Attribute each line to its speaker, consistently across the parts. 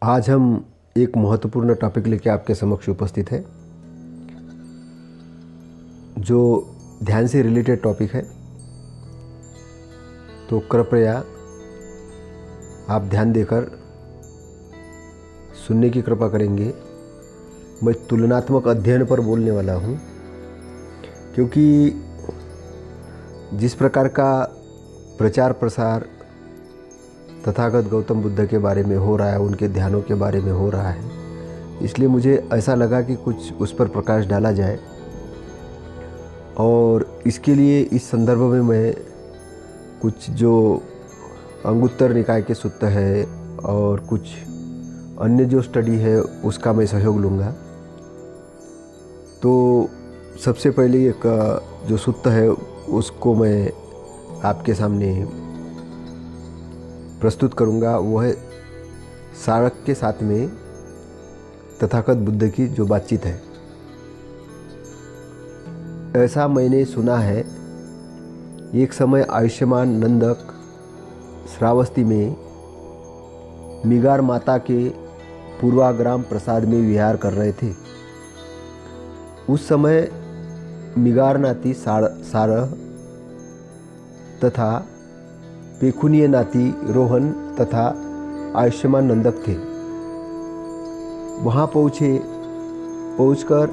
Speaker 1: आज हम एक महत्वपूर्ण टॉपिक लेके आपके समक्ष उपस्थित है, जो ध्यान से रिलेटेड टॉपिक है। तो कृपया आप ध्यान देकर सुनने की कृपा करेंगे। मैं तुलनात्मक अध्ययन पर बोलने वाला हूँ, क्योंकि जिस प्रकार का प्रचार प्रसार तथागत गौतम बुद्ध के बारे में हो रहा है, उनके ध्यानों के बारे में हो रहा है, इसलिए मुझे ऐसा लगा कि कुछ उस पर प्रकाश डाला जाए। और इसके लिए इस संदर्भ में मैं कुछ जो अंगुत्तर निकाय के सूत्र है और कुछ अन्य जो स्टडी है उसका मैं सहयोग लूँगा। तो सबसे पहले एक जो सूत्र है उसको मैं आपके सामने प्रस्तुत करूँगा। वो है सारक के साथ में तथागत बुद्ध की जो बातचीत है। ऐसा मैंने सुना है, एक समय आयुष्मान नंदक श्रावस्ती में मिगार माता के पूर्वाग्राम प्रसाद में विहार कर रहे थे। उस समय मिगार नाती सारह तथा पेखुनीय नाती रोहन तथा आयुष्मान नंदक थे। वहाँ पहुंचकर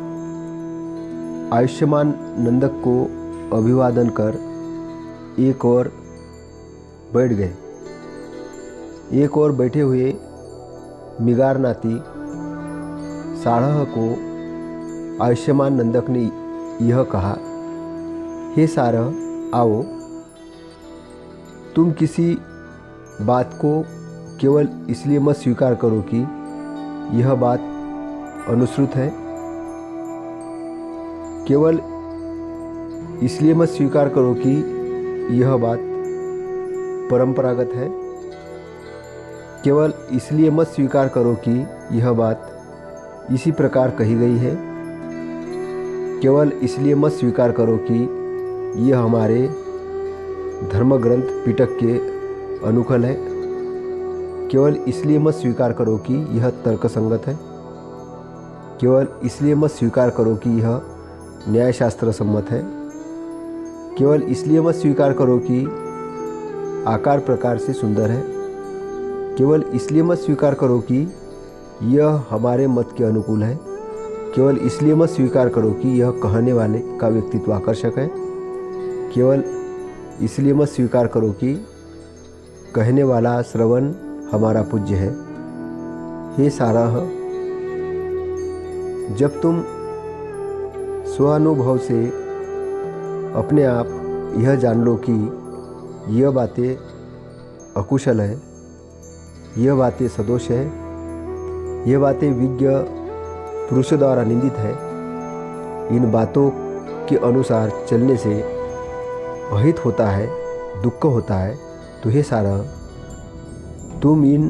Speaker 1: आयुष्मान नंदक को अभिवादन कर एक और बैठ गए। एक और बैठे हुए मिगार नाती सारह को आयुष्मान नंदक ने यह कहा, हे सारह, आओ, तुम किसी बात को केवल इसलिए मत स्वीकार करो कि यह बात अनुश्रुत है, केवल इसलिए मत स्वीकार करो कि यह बात परंपरागत है, केवल इसलिए मत स्वीकार करो कि यह बात इसी प्रकार कही गई है, केवल इसलिए मत स्वीकार करो कि यह हमारे धर्म ग्रंथ पिटक के अनुकूल है, केवल इसलिए मत स्वीकार करो कि यह तर्कसंगत है, केवल इसलिए मत स्वीकार करो कि यह न्यायशास्त्र सम्मत है, केवल इसलिए मत स्वीकार करो कि आकार प्रकार से सुंदर है, केवल इसलिए मत स्वीकार करो कि यह हमारे मत के अनुकूल है, केवल इसलिए मत स्वीकार करो कि यह कहने वाले का व्यक्तित्व आकर्षक है, केवल इसलिए मत स्वीकार करो कि कहने वाला श्रवण हमारा पूज्य है। हे सारह, जब तुम स्वानुभव से अपने आप यह जान लो कि यह बातें अकुशल है, यह बातें सदोष है, यह बातें विज्ञ पुरुषों द्वारा निंदित है, इन बातों के अनुसार चलने से अहित होता है, दुख होता है, तो हे सारह, तुम इन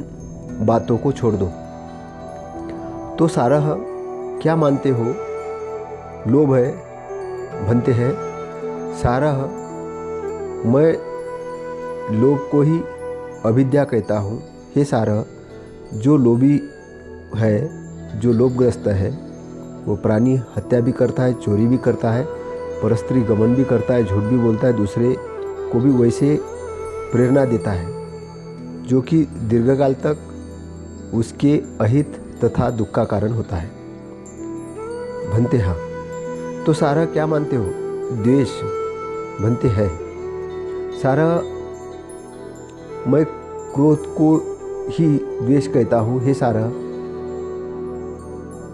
Speaker 1: बातों को छोड़ दो। तो सारह, क्या मानते हो? लोभ है, भन्ते हैं। सारह, मैं लोभ को ही अविद्या कहता हूँ। हे सारह, जो लोभी है, जो लोभग्रस्त है, वो प्राणी हत्या भी करता है, चोरी भी करता है, परस्त्री गमन भी करता है, झूठ भी बोलता है, दूसरे को भी वैसे प्रेरणा देता है, जो कि दीर्घकाल तक उसके अहित तथा दुख का कारण होता है। भन्ते, हाँ। तो सारह, क्या मानते हो? द्वेष। भन्ते, है। सारह, मैं क्रोध को ही द्वेष कहता हूँ। हे सारह,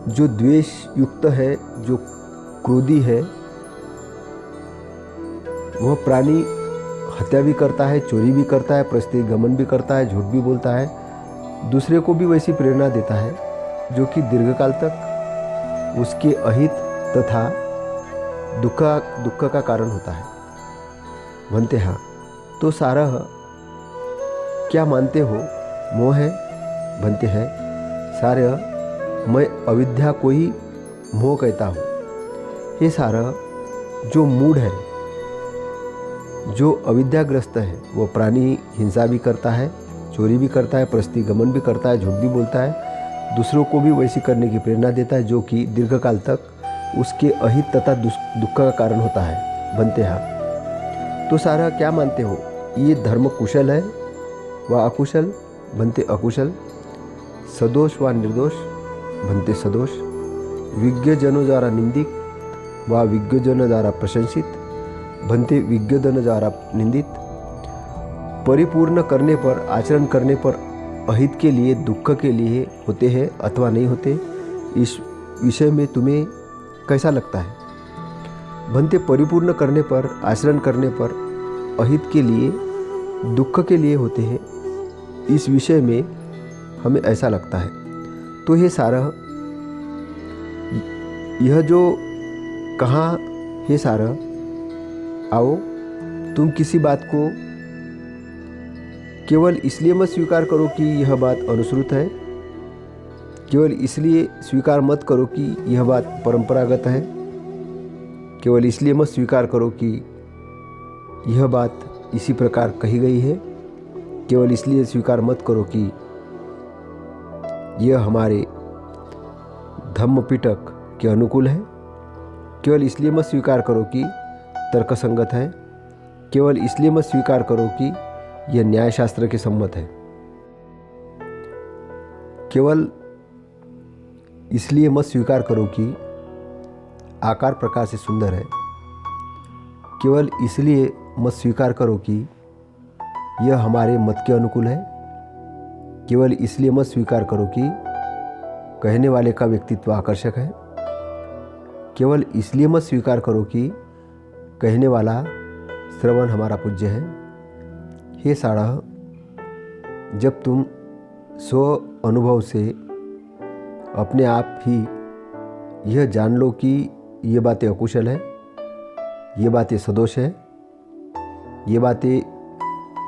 Speaker 1: जो द्वेष युक्त है, जो क्रोधी है, वह प्राणी हत्या भी करता है, चोरी भी करता है, परस्त्री गमन भी करता है, झूठ भी बोलता है, दूसरे को भी वैसी प्रेरणा देता है, जो कि दीर्घकाल तक उसके अहित तथा दुख का कारण होता है। भन्ते, हाँ। तो सारह, क्या मानते हो? मोह है। भन्ते, है। सारह, मैं अविद्या को ही मोह कहता हूँ। हे सारह, जो मूढ़ है, जो अविद्याग्रस्त है, वो प्राणी हिंसा भी करता है, चोरी भी करता है, परस्त्री गमन भी करता है, झूठ भी बोलता है, दूसरों को भी वैसी करने की प्रेरणा देता है, जो कि दीर्घकाल तक उसके अहित तथा दुख का कारण होता है। बनते हाँ, तो सारा क्या मानते हो, ये धर्म कुशल है व अकुशल? बनते अकुशल। सदोष व निर्दोष? बनते सदोष। विज्ञजनों द्वारा निंदित व विज्ञजनों द्वारा प्रशंसित? बनते विज्ञजनों द्वारा निंदित। परिपूर्ण करने पर, आचरण करने पर अहित के लिए, दुख के लिए होते हैं अथवा नहीं होते, इस विषय में तुम्हें कैसा लगता है? बनते परिपूर्ण करने पर, आचरण करने पर अहित के लिए, दुख के लिए होते हैं, इस विषय में हमें ऐसा लगता है। तो ये सारा, यह जो कहाँ है सारा, आओ तुम किसी बात को केवल इसलिए मत स्वीकार करो कि यह बात अनुश्रुत है, केवल इसलिए स्वीकार मत करो कि यह बात परंपरागत है, केवल इसलिए मत स्वीकार करो कि यह बात इसी प्रकार कही गई है, केवल इसलिए स्वीकार मत करो कि यह हमारे धम्मपिटक के अनुकूल है, केवल इसलिए मत स्वीकार करो कि तर्कसंगत है, केवल इसलिए मत स्वीकार करो कि यह न्यायशास्त्र के सम्मत है, केवल इसलिए मत स्वीकार करो कि आकार प्रकार से सुंदर है, केवल इसलिए मत स्वीकार करो कि यह हमारे मत के अनुकूल है, केवल इसलिए मत स्वीकार करो कि कहने वाले का व्यक्तित्व आकर्षक है, केवल इसलिए मत स्वीकार करो कि कहने वाला श्रवण हमारा पूज्य है। हे साड़ा, जब तुम स्व अनुभव से अपने आप ही यह जान लो कि ये बातें अकुशल है, ये बातें सदोष है, ये बातें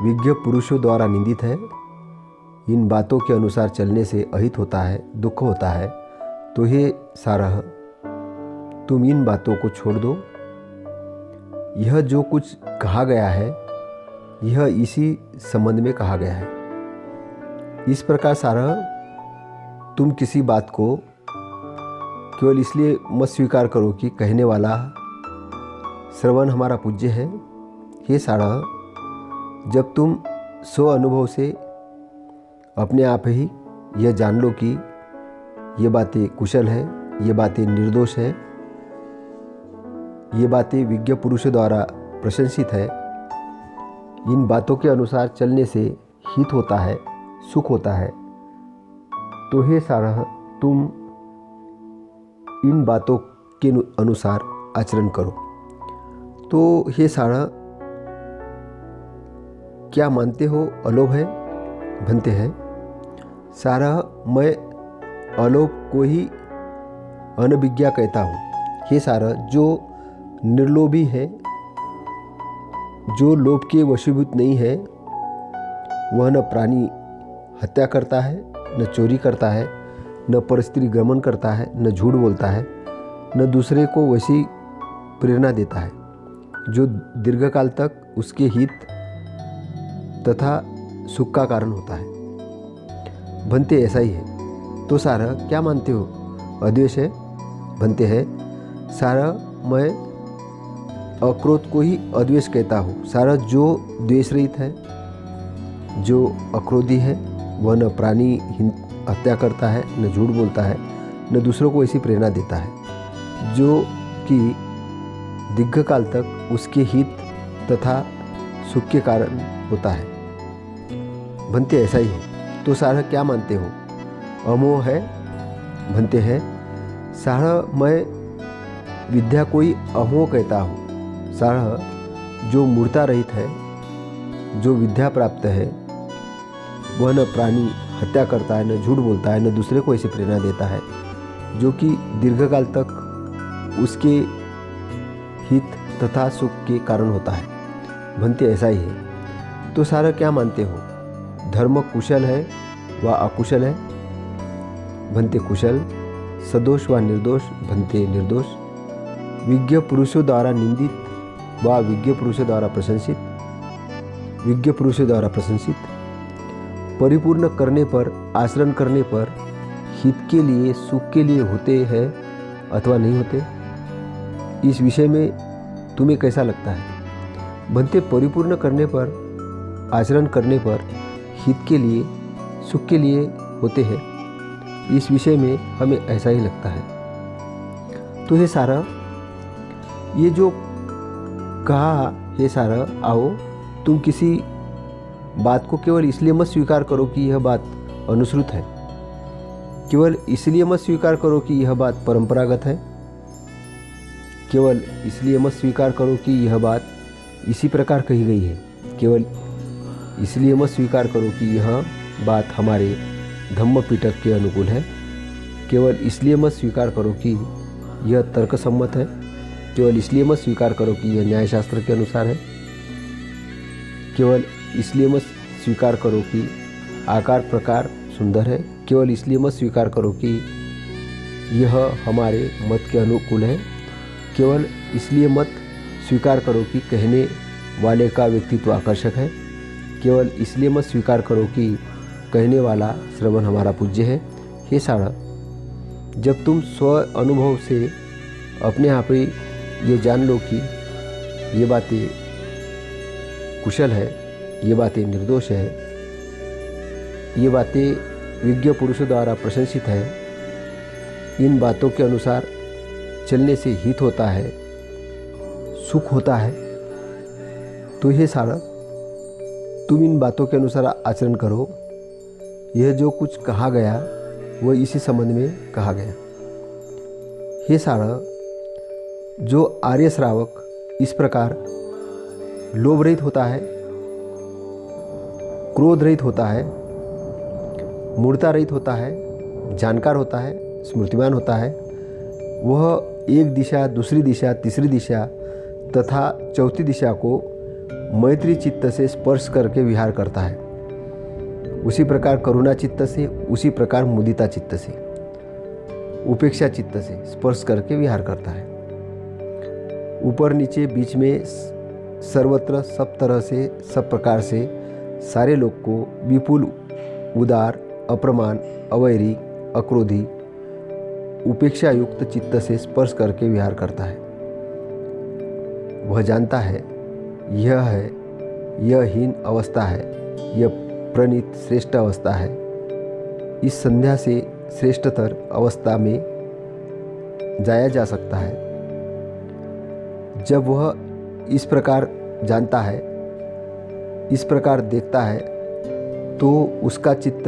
Speaker 1: विज्ञ पुरुषों द्वारा निंदित है, इन बातों के अनुसार चलने से अहित होता है, दुख होता है, तो हे सारा, तुम इन बातों को छोड़ दो। यह जो कुछ कहा गया है, यह इसी संबंध में कहा गया है। इस प्रकार सारा, तुम किसी बात को केवल इसलिए मत स्वीकार करो कि कहने वाला श्रवण हमारा पूज्य है। हे सारा, जब तुम स्व अनुभव से अपने आप ही यह जान लो कि ये बातें कुशल है, ये बातें निर्दोष है, ये बातें विज्ञ पुरुषों द्वारा प्रशंसित है, इन बातों के अनुसार चलने से हित होता है, सुख होता है, तो हे सारा, तुम इन बातों के अनुसार आचरण करो। तो हे सारा, क्या मानते हो अलोभ है? बनते हैं सारा, मैं अलोभ को ही अनभिज्ञा कहता हूँ। हे सारा, जो निर्लोभी है, जो लोभ के वशीभूत नहीं है, वह न प्राणी हत्या करता है, न चोरी करता है, न परस्त्री गमन करता है, न झूठ बोलता है, न दूसरे को वैसी प्रेरणा देता है जो दीर्घकाल तक उसके हित तथा सुख का कारण होता है। बनते ऐसा ही है। तो सारा, क्या मानते हो अद्वेष है? बनते हैं सारा, मैं अक्रोध को ही अद्वेष कहता हूँ। सारा, जो द्वेष रहित है, जो अक्रोधी है, वह न प्राणी हत्या करता है, न झूठ बोलता है, न दूसरों को ऐसी प्रेरणा देता है जो कि दीर्घकाल तक उसके हित तथा सुख के कारण होता है। बनते ऐसा ही है। तो सारा, क्या मानते हो अमोह है? बनते हैं सारा, मैं विद्या को ही अमोह कहता हूँ। सारा, जो मूर्ता रहित है, जो विद्या प्राप्त है, वह न प्राणी हत्या करता है, न झूठ बोलता है, न दूसरे को ऐसी प्रेरणा देता है जो कि दीर्घकाल तक उसके हित तथा सुख के कारण होता है। बनते ऐसा ही है। तो सारा, क्या मानते हो धर्म कुशल है व अकुशल है? बनते कुशल। सदोष व निर्दोष? बनते निर्दोष। विज्ञ पुरुषों द्वारा निंदित व विज्ञ पुरुषों द्वारा प्रशंसित? विज्ञ पुरुषों द्वारा प्रशंसित। परिपूर्ण करने पर, आचरण करने पर हित के लिए, सुख के लिए होते हैं अथवा नहीं होते? इस विषय में तुम्हें कैसा लगता है? बनते परिपूर्ण करने पर, आचरण करने पर हित के लिए, सुख के लिए होते हैं? इस विषय में हमें ऐसा ही लगता है। तो हे सारा, ये जो कहा, हे सारा आओ, तुम किसी बात को केवल इसलिए मत स्वीकार करो कि यह बात अनुश्रुत है, केवल इसलिए मत स्वीकार करो कि यह बात परंपरागत है, केवल इसलिए मत स्वीकार करो कि यह बात इसी प्रकार कही गई है, केवल इसलिए मत स्वीकार करो कि यह बात हमारे धम्म पिटक के अनुकूल है, केवल इसलिए मत स्वीकार करो कि यह तर्कसम्मत है, केवल इसलिए मत स्वीकार करो कि यह न्यायशास्त्र के अनुसार है, केवल इसलिए मत स्वीकार करो कि आकार प्रकार सुंदर है, केवल इसलिए मत स्वीकार करो कि यह हमारे मत के अनुकूल है, केवल इसलिए मत स्वीकार करो कि कहने वाले का व्यक्तित्व आकर्षक है, केवल इसलिए मत स्वीकार करो कि कहने वाला श्रवण हमारा पूज्य है। हे सारा, जब तुम स्व अनुभव से अपने आप ही ये जान लो कि ये बातें कुशल है, ये बातें निर्दोष है, ये बातें विज्ञ पुरुषों द्वारा प्रशंसित है, इन बातों के अनुसार चलने से हित होता है, सुख होता है, तो ये सारा तुम इन बातों के अनुसार आचरण करो। यह जो कुछ कहा गया वह इसी संबंध में कहा गया। हे सारा, जो आर्य श्रावक इस प्रकार लोभ रहित होता है, क्रोध रहित होता है, मूर्ता रहित होता है, जानकार होता है, स्मृतिमान होता है, वह एक दिशा, दूसरी दिशा, तीसरी दिशा तथा चौथी दिशा को मैत्री चित्त से स्पर्श करके विहार करता है। उसी प्रकार करुणा चित्त से, उसी प्रकार मुदिता चित्त से, उपेक्षा चित्त से स्पर्श करके विहार करता है। ऊपर नीचे बीच में सर्वत्र सब तरह से, सब प्रकार से सारे लोग को विपुल, उदार, अप्रमाण, अवैरी, अक्रोधी, उपेक्षा युक्त चित्त से स्पर्श करके विहार करता है। वह जानता है यह है, यह हीन अवस्था है, यह प्रणीत श्रेष्ठ अवस्था है। इस संध्या से श्रेष्ठतर अवस्था में जाया जा सकता है। जब वह इस प्रकार जानता है, इस प्रकार देखता है, तो उसका चित्त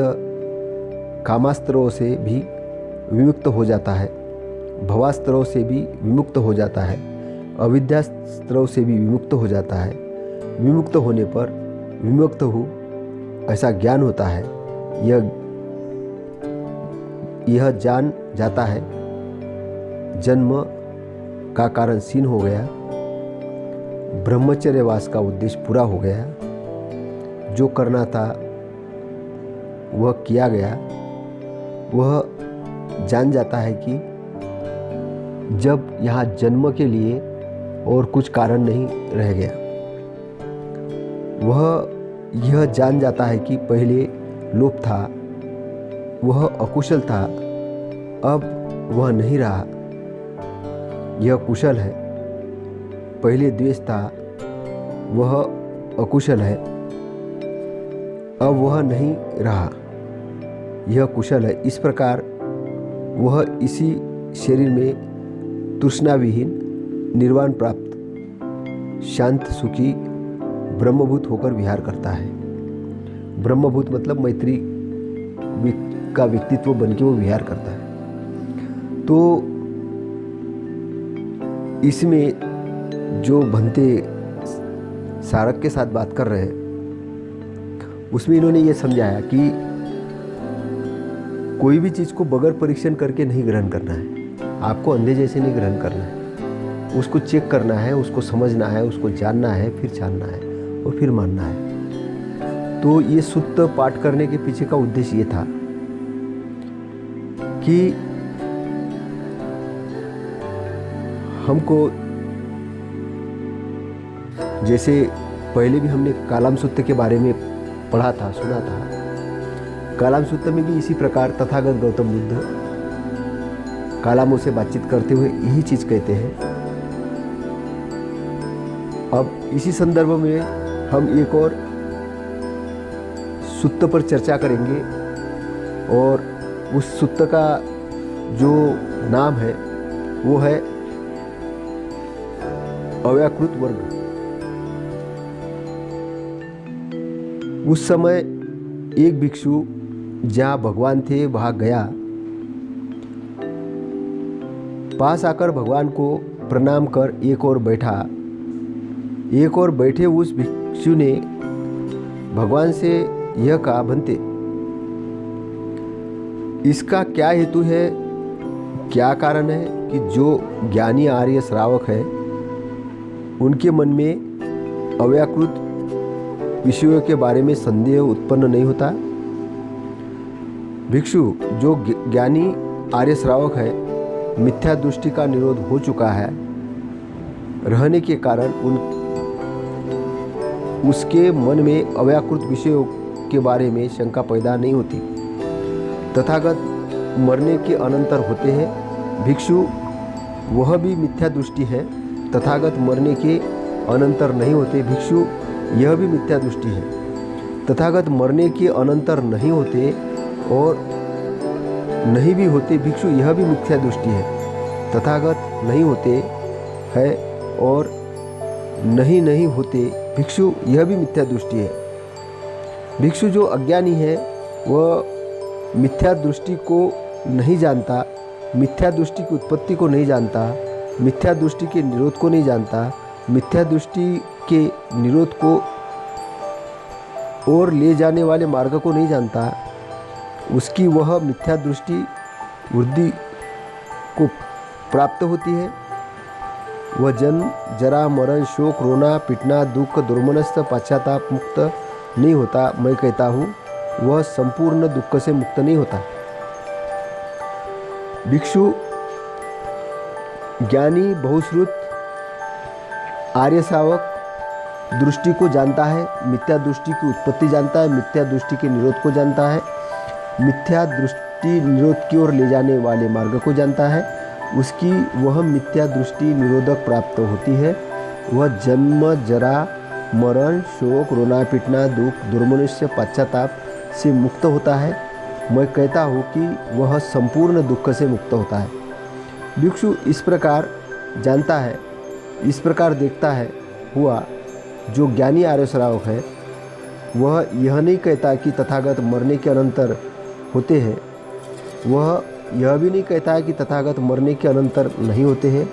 Speaker 1: कामास्त्रों से भी विमुक्त हो जाता है, भवास्त्रों से भी विमुक्त हो जाता है, अविद्यास्त्रों से भी विमुक्त हो जाता है। विमुक्त होने पर विमुक्त हूँ ऐसा ज्ञान होता है। यह जान जाता है जन्म का कारण क्षीण हो गया, ब्रह्मचर्यवास का उद्देश्य पूरा हो गया, जो करना था वह किया गया। वह जान जाता है कि जब यहाँ जन्म के लिए और कुछ कारण नहीं रह गया। वह यह जान जाता है कि पहले लोभ था, वह अकुशल था, अब वह नहीं रहा, यह कुशल है। पहले द्वेष था, वह अकुशल है, अब वह नहीं रहा, यह कुशल है। इस प्रकार वह इसी शरीर में तृष्णाविहीन, निर्वाण प्राप्त, शांत, सुखी, ब्रह्मभूत होकर विहार करता है। ब्रह्मभूत मतलब मैत्री का व्यक्तित्व बन के वो विहार करता है। तो इसमें जो भंते सारक के साथ बात कर रहे हैं, उसमें इन्होंने ये समझाया कि कोई भी चीज़ को बगैर परीक्षण करके नहीं ग्रहण करना है। आपको अंधे जैसे नहीं ग्रहण करना है, उसको चेक करना है, उसको समझना है, उसको जानना है, फिर जानना है और फिर मानना है। तो ये सुत्त पाठ करने के पीछे का उद्देश्य ये था कि हमको, जैसे पहले भी हमने कालाम सुत्त के बारे में पढ़ा था, सुना था। कालाम सूत्र में भी इसी प्रकार तथागत गौतम बुद्ध कालामों से बातचीत करते हुए यही चीज़ कहते हैं। अब इसी संदर्भ में हम एक और सूत्र पर चर्चा करेंगे और उस सूत्र का जो नाम है वो है अव्याकृत वर्ग। उस समय एक भिक्षु जहाँ भगवान थे वहाँ गया, पास आकर भगवान को प्रणाम कर एक और बैठा। एक और बैठे उस भिक्षु ने भगवान से यह कहा, बनते इसका क्या हेतु है, क्या कारण है कि जो ज्ञानी आर्य श्रावक है उनके मन में अव्याकृत विषयों के बारे में संदेह उत्पन्न नहीं होता। भिक्षु जो ज्ञानी आर्य श्रावक है, मिथ्या दृष्टि का निरोध हो चुका है रहने के कारण उसके मन में अव्याकृत विषयों के बारे में शंका पैदा नहीं होती। तथागत मरने के अनंतर होते हैं। भिक्षु वह भी मिथ्या दृष्टि है, तथागत मरने के अनंतर नहीं होते। भिक्षु यह भी मिथ्या दृष्टि है, तथागत मरने के अनंतर नहीं होते और नहीं भी होते। भिक्षु यह भी मिथ्या दृष्टि है, तथागत नहीं होते है और नहीं होते। भिक्षु यह भी मिथ्या दृष्टि है। भिक्षु जो अज्ञानी है वह मिथ्या दृष्टि को नहीं जानता, मिथ्या दृष्टि की उत्पत्ति को नहीं जानता, मिथ्या दृष्टि के निरोध को नहीं जानता, मिथ्या दृष्टि के निरोध को और ले जाने वाले मार्ग को नहीं जानता। उसकी वह मिथ्या दृष्टि वृद्धि को प्राप्त होती है। वह जन्म जरा मरण शोक रोना पीटना दुख दुर्मनस्थ पश्चाताप मुक्त नहीं होता। मैं कहता हूँ वह संपूर्ण दुख से मुक्त नहीं होता। भिक्षु ज्ञानी बहुश्रुत आर्य श्रावक दृष्टि को जानता है, मिथ्या दृष्टि की उत्पत्ति जानता है, मिथ्या दृष्टि के निरोध को जानता है, मिथ्या दृष्टि निरोध की ओर ले जाने वाले मार्ग को जानता है। उसकी वह मिथ्या दृष्टि निरोधक प्राप्त होती है। वह जन्म जरा मरण शोक रोना पीटना दुख दुर्मनुष्य पश्चाताप से मुक्त होता है। मैं कहता हूँ कि वह संपूर्ण दुख से मुक्त होता है। भिक्षु इस प्रकार जानता है, इस प्रकार देखता है हुआ जो ज्ञानी आर्य श्रावक है वह यह नहीं कहता कि तथागत मरने के अनंतर होते हैं। वह यह भी नहीं कहता है कि तथागत मरने के अनंतर नहीं होते हैं।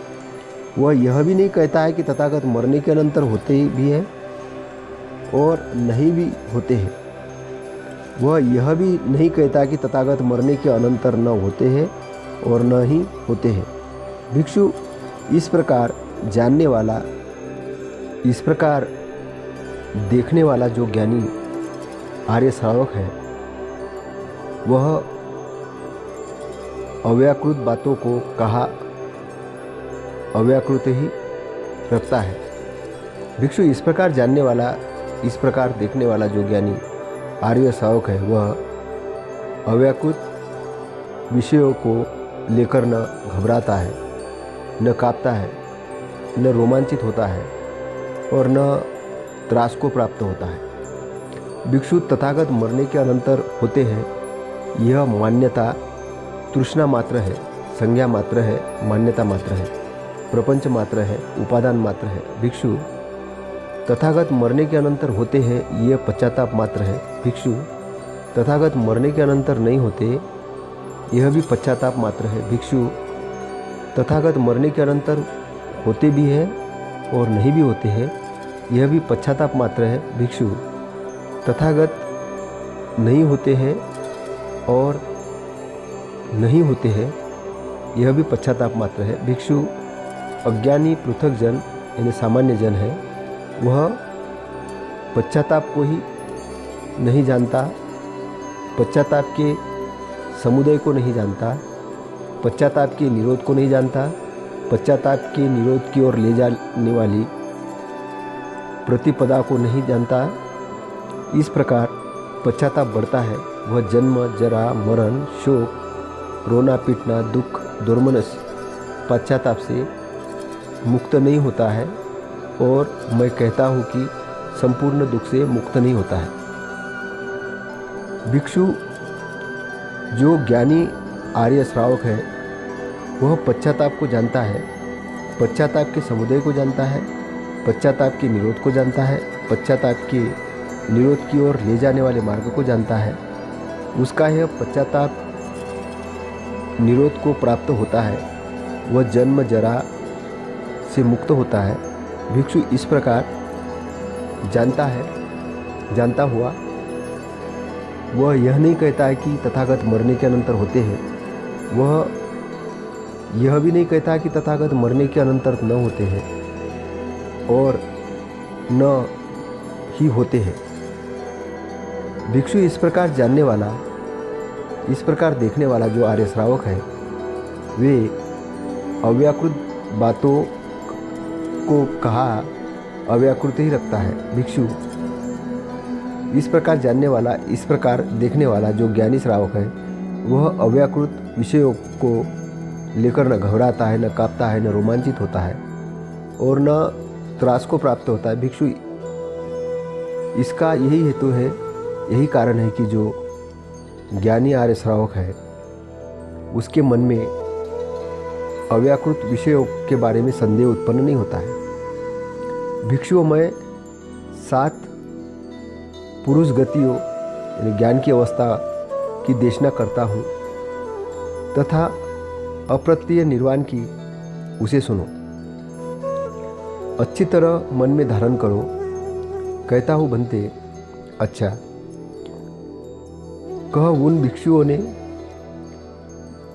Speaker 1: वह यह भी नहीं कहता है कि तथागत मरने के अनंतर होते भी हैं और नहीं भी होते हैं। वह यह भी नहीं कहता कि तथागत मरने के अनंतर न होते हैं और न ही होते हैं। भिक्षु इस प्रकार जानने वाला, इस प्रकार देखने वाला जो ज्ञानी आर्य श्रावक है वह अव्याकृत बातों को कहा अव्याकृत ही रखता है। भिक्षु इस प्रकार जानने वाला, इस प्रकार देखने वाला जो ज्ञानी आर्य श्रावक है वह अव्याकृत विषयों को लेकर न घबराता है, न कांपता है, न रोमांचित होता है और न त्रास को प्राप्त होता है। भिक्षु तथागत मरने के अनंतर होते हैं यह मान्यता तृष्णा मात्र है, संज्ञा मात्र है, मान्यता मात्र है, प्रपंच मात्र है, उपादान मात्र है। भिक्षु तथागत मरने के अनंतर होते हैं यह पश्चाताप मात्र है। भिक्षु तथागत मरने के अनंतर नहीं होते यह भी पश्चाताप मात्र है। भिक्षु तथागत मरने के अनंतर होते भी हैं और नहीं भी होते हैं यह भी पश्चाताप मात्र है। भिक्षु तथागत नहीं होते हैं और नहीं होते हैं यह भी पश्चाताप मात्र है। भिक्षु अज्ञानी पृथक जन यानी सामान्य जन है, वह पश्चाताप को ही नहीं जानता, पश्चाताप के समुदय को नहीं जानता, पश्चाताप के निरोध को नहीं जानता, पश्चाताप के निरोध की ओर ले जाने वाली प्रतिपदा को नहीं जानता। इस प्रकार पश्चाताप बढ़ता है वह जन्म, जरा, मरण, शोक, रोना पीटना, दुख, दुर्मनस, पश्चाताप से मुक्त नहीं होता है, और मैं कहता हूँ कि संपूर्ण दुख से मुक्त नहीं होता है। भिक्षु जो ज्ञानी आर्य श्रावक है वह पश्चाताप को जानता है, पश्चाताप के समुदय को जानता है, पश्चाताप के निरोध को जानता है, पश्चाताप के निरोध की ओर ले जाने वाले मार्ग को जानता है। उसका यह पश्चाताप निरोध को प्राप्त होता है, वह जन्म जरा से मुक्त होता है। भिक्षु इस प्रकार जानता है, जानता हुआ वह यह नहीं कहता है कि तथागत मरने के अनंतर होते हैं, वह यह भी नहीं कहता कि तथागत मरने के अनंतर न होते हैं और न ही होते हैं। भिक्षु इस प्रकार जानने वाला, इस प्रकार देखने वाला जो आर्य श्रावक है, वे अव्याकृत बातों को कहा अव्याकृत ही रखता है। भिक्षु इस प्रकार जानने वाला, इस प्रकार देखने वाला जो ज्ञानी श्रावक है, वह अव्याकृत विषयों को लेकर न घबराता है, न कांपता है, न रोमांचित होता है और न त्रास को प्राप्त होता है। भिक्षु इसका यही हेतु है, यही कारण है कि जो ज्ञानी आर्य श्रावक है उसके मन में अव्याकृत विषयों के बारे में संदेह उत्पन्न नहीं होता है। भिक्षुओं में 7 पुरुष गतियों यानी ज्ञान की अवस्था की देशना करता हूँ तथा अप्रत्यय निर्वाण की उसे सुनो, अच्छी तरह मन में धारण करो। कहता हूँ बनते, अच्छा। कह उन भिक्षुओं ने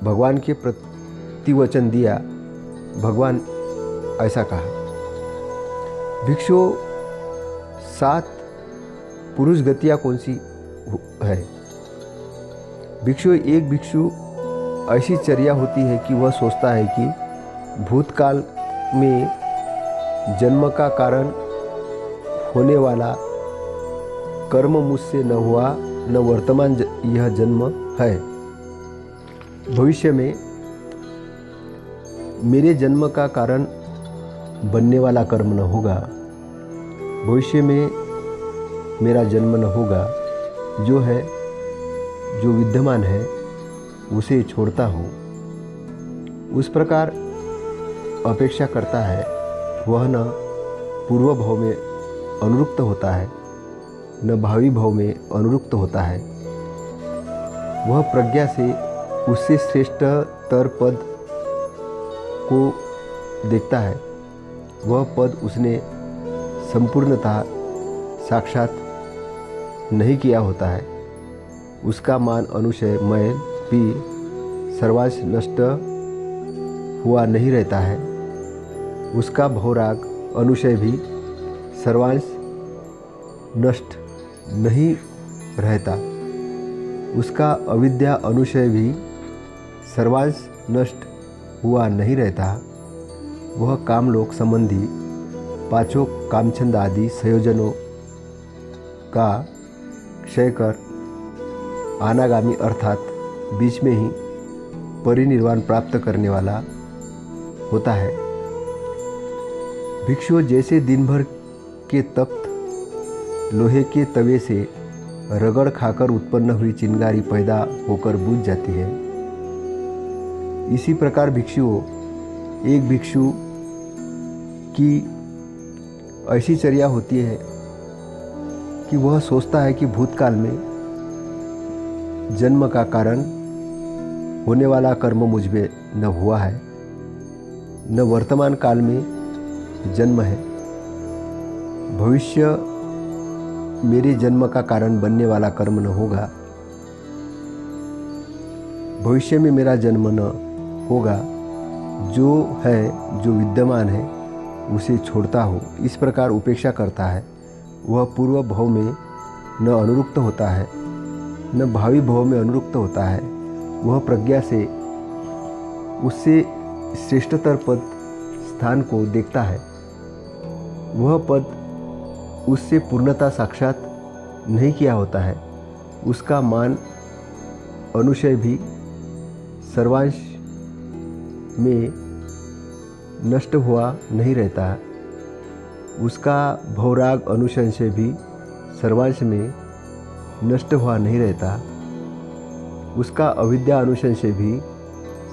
Speaker 1: भगवान के प्रतिवचन दिया, भगवान ऐसा कहा। भिक्षुओं 7 पुरुष गतियाँ कौन सी है? भिक्षु, एक भिक्षु ऐसी चर्या होती है कि वह सोचता है कि भूतकाल में जन्म का कारण होने वाला कर्म मुझसे न हुआ, न वर्तमान यह जन्म है। भविष्य में मेरे जन्म का कारण बनने वाला कर्म न होगा, भविष्य में मेरा जन्म न होगा। जो है, जो विद्यमान है उसे छोड़ता हूँ। उस प्रकार अपेक्षा करता है, वह न पूर्व भाव में अनुरुक्त होता है, न भावी भाव में अनुरुक्त होता है। वह प्रज्ञा से उससे श्रेष्ठतर पद को देखता है। वह पद उसने संपूर्णतः साक्षात नहीं किया होता है। उसका मान, अनुशय, मैल भी सर्वांश नष्ट हुआ नहीं रहता है। उसका भवराग, अनुशय भी सर्वांश नष्ट नहीं रहता। उसका अविद्या, अनुशय भी सर्वांश नष्ट हुआ नहीं रहता। वह कामलोक संबंधी 5 कामछंद आदि संयोजनों का क्षय कर अनागामी अर्थात बीच में ही परिनिर्वाण प्राप्त करने वाला होता है। भिक्षु जैसे दिन भर के तप्त लोहे के तवे से रगड़ खाकर उत्पन्न हुई चिंगारी पैदा होकर बुझ जाती है, इसी प्रकार भिक्षुओं, एक भिक्षु की ऐसी चर्या होती है कि वह सोचता है कि भूतकाल में जन्म का कारण होने वाला कर्म मुझ में न हुआ है, न वर्तमान काल में जन्म है। भविष्य मेरे जन्म का कारण बनने वाला कर्म न होगा, भविष्य में मेरा जन्म न होगा। जो है, जो विद्यमान है उसे छोड़ता हो, इस प्रकार उपेक्षा करता है। वह पूर्व भाव में न अनुरुक्त होता है, न भावी भाव में अनुरुक्त होता है। वह प्रज्ञा से उससे श्रेष्ठतर पद स्थान को देखता है। वह पद उससे पूर्णता साक्षात नहीं किया होता है। उसका मान, अनुशय भी सर्वांश में नष्ट हुआ नहीं रहता, उसका भवराग अनुसंशय भी सर्वांश में नष्ट हुआ नहीं रहता, उसका अविद्या अनुसंशय भी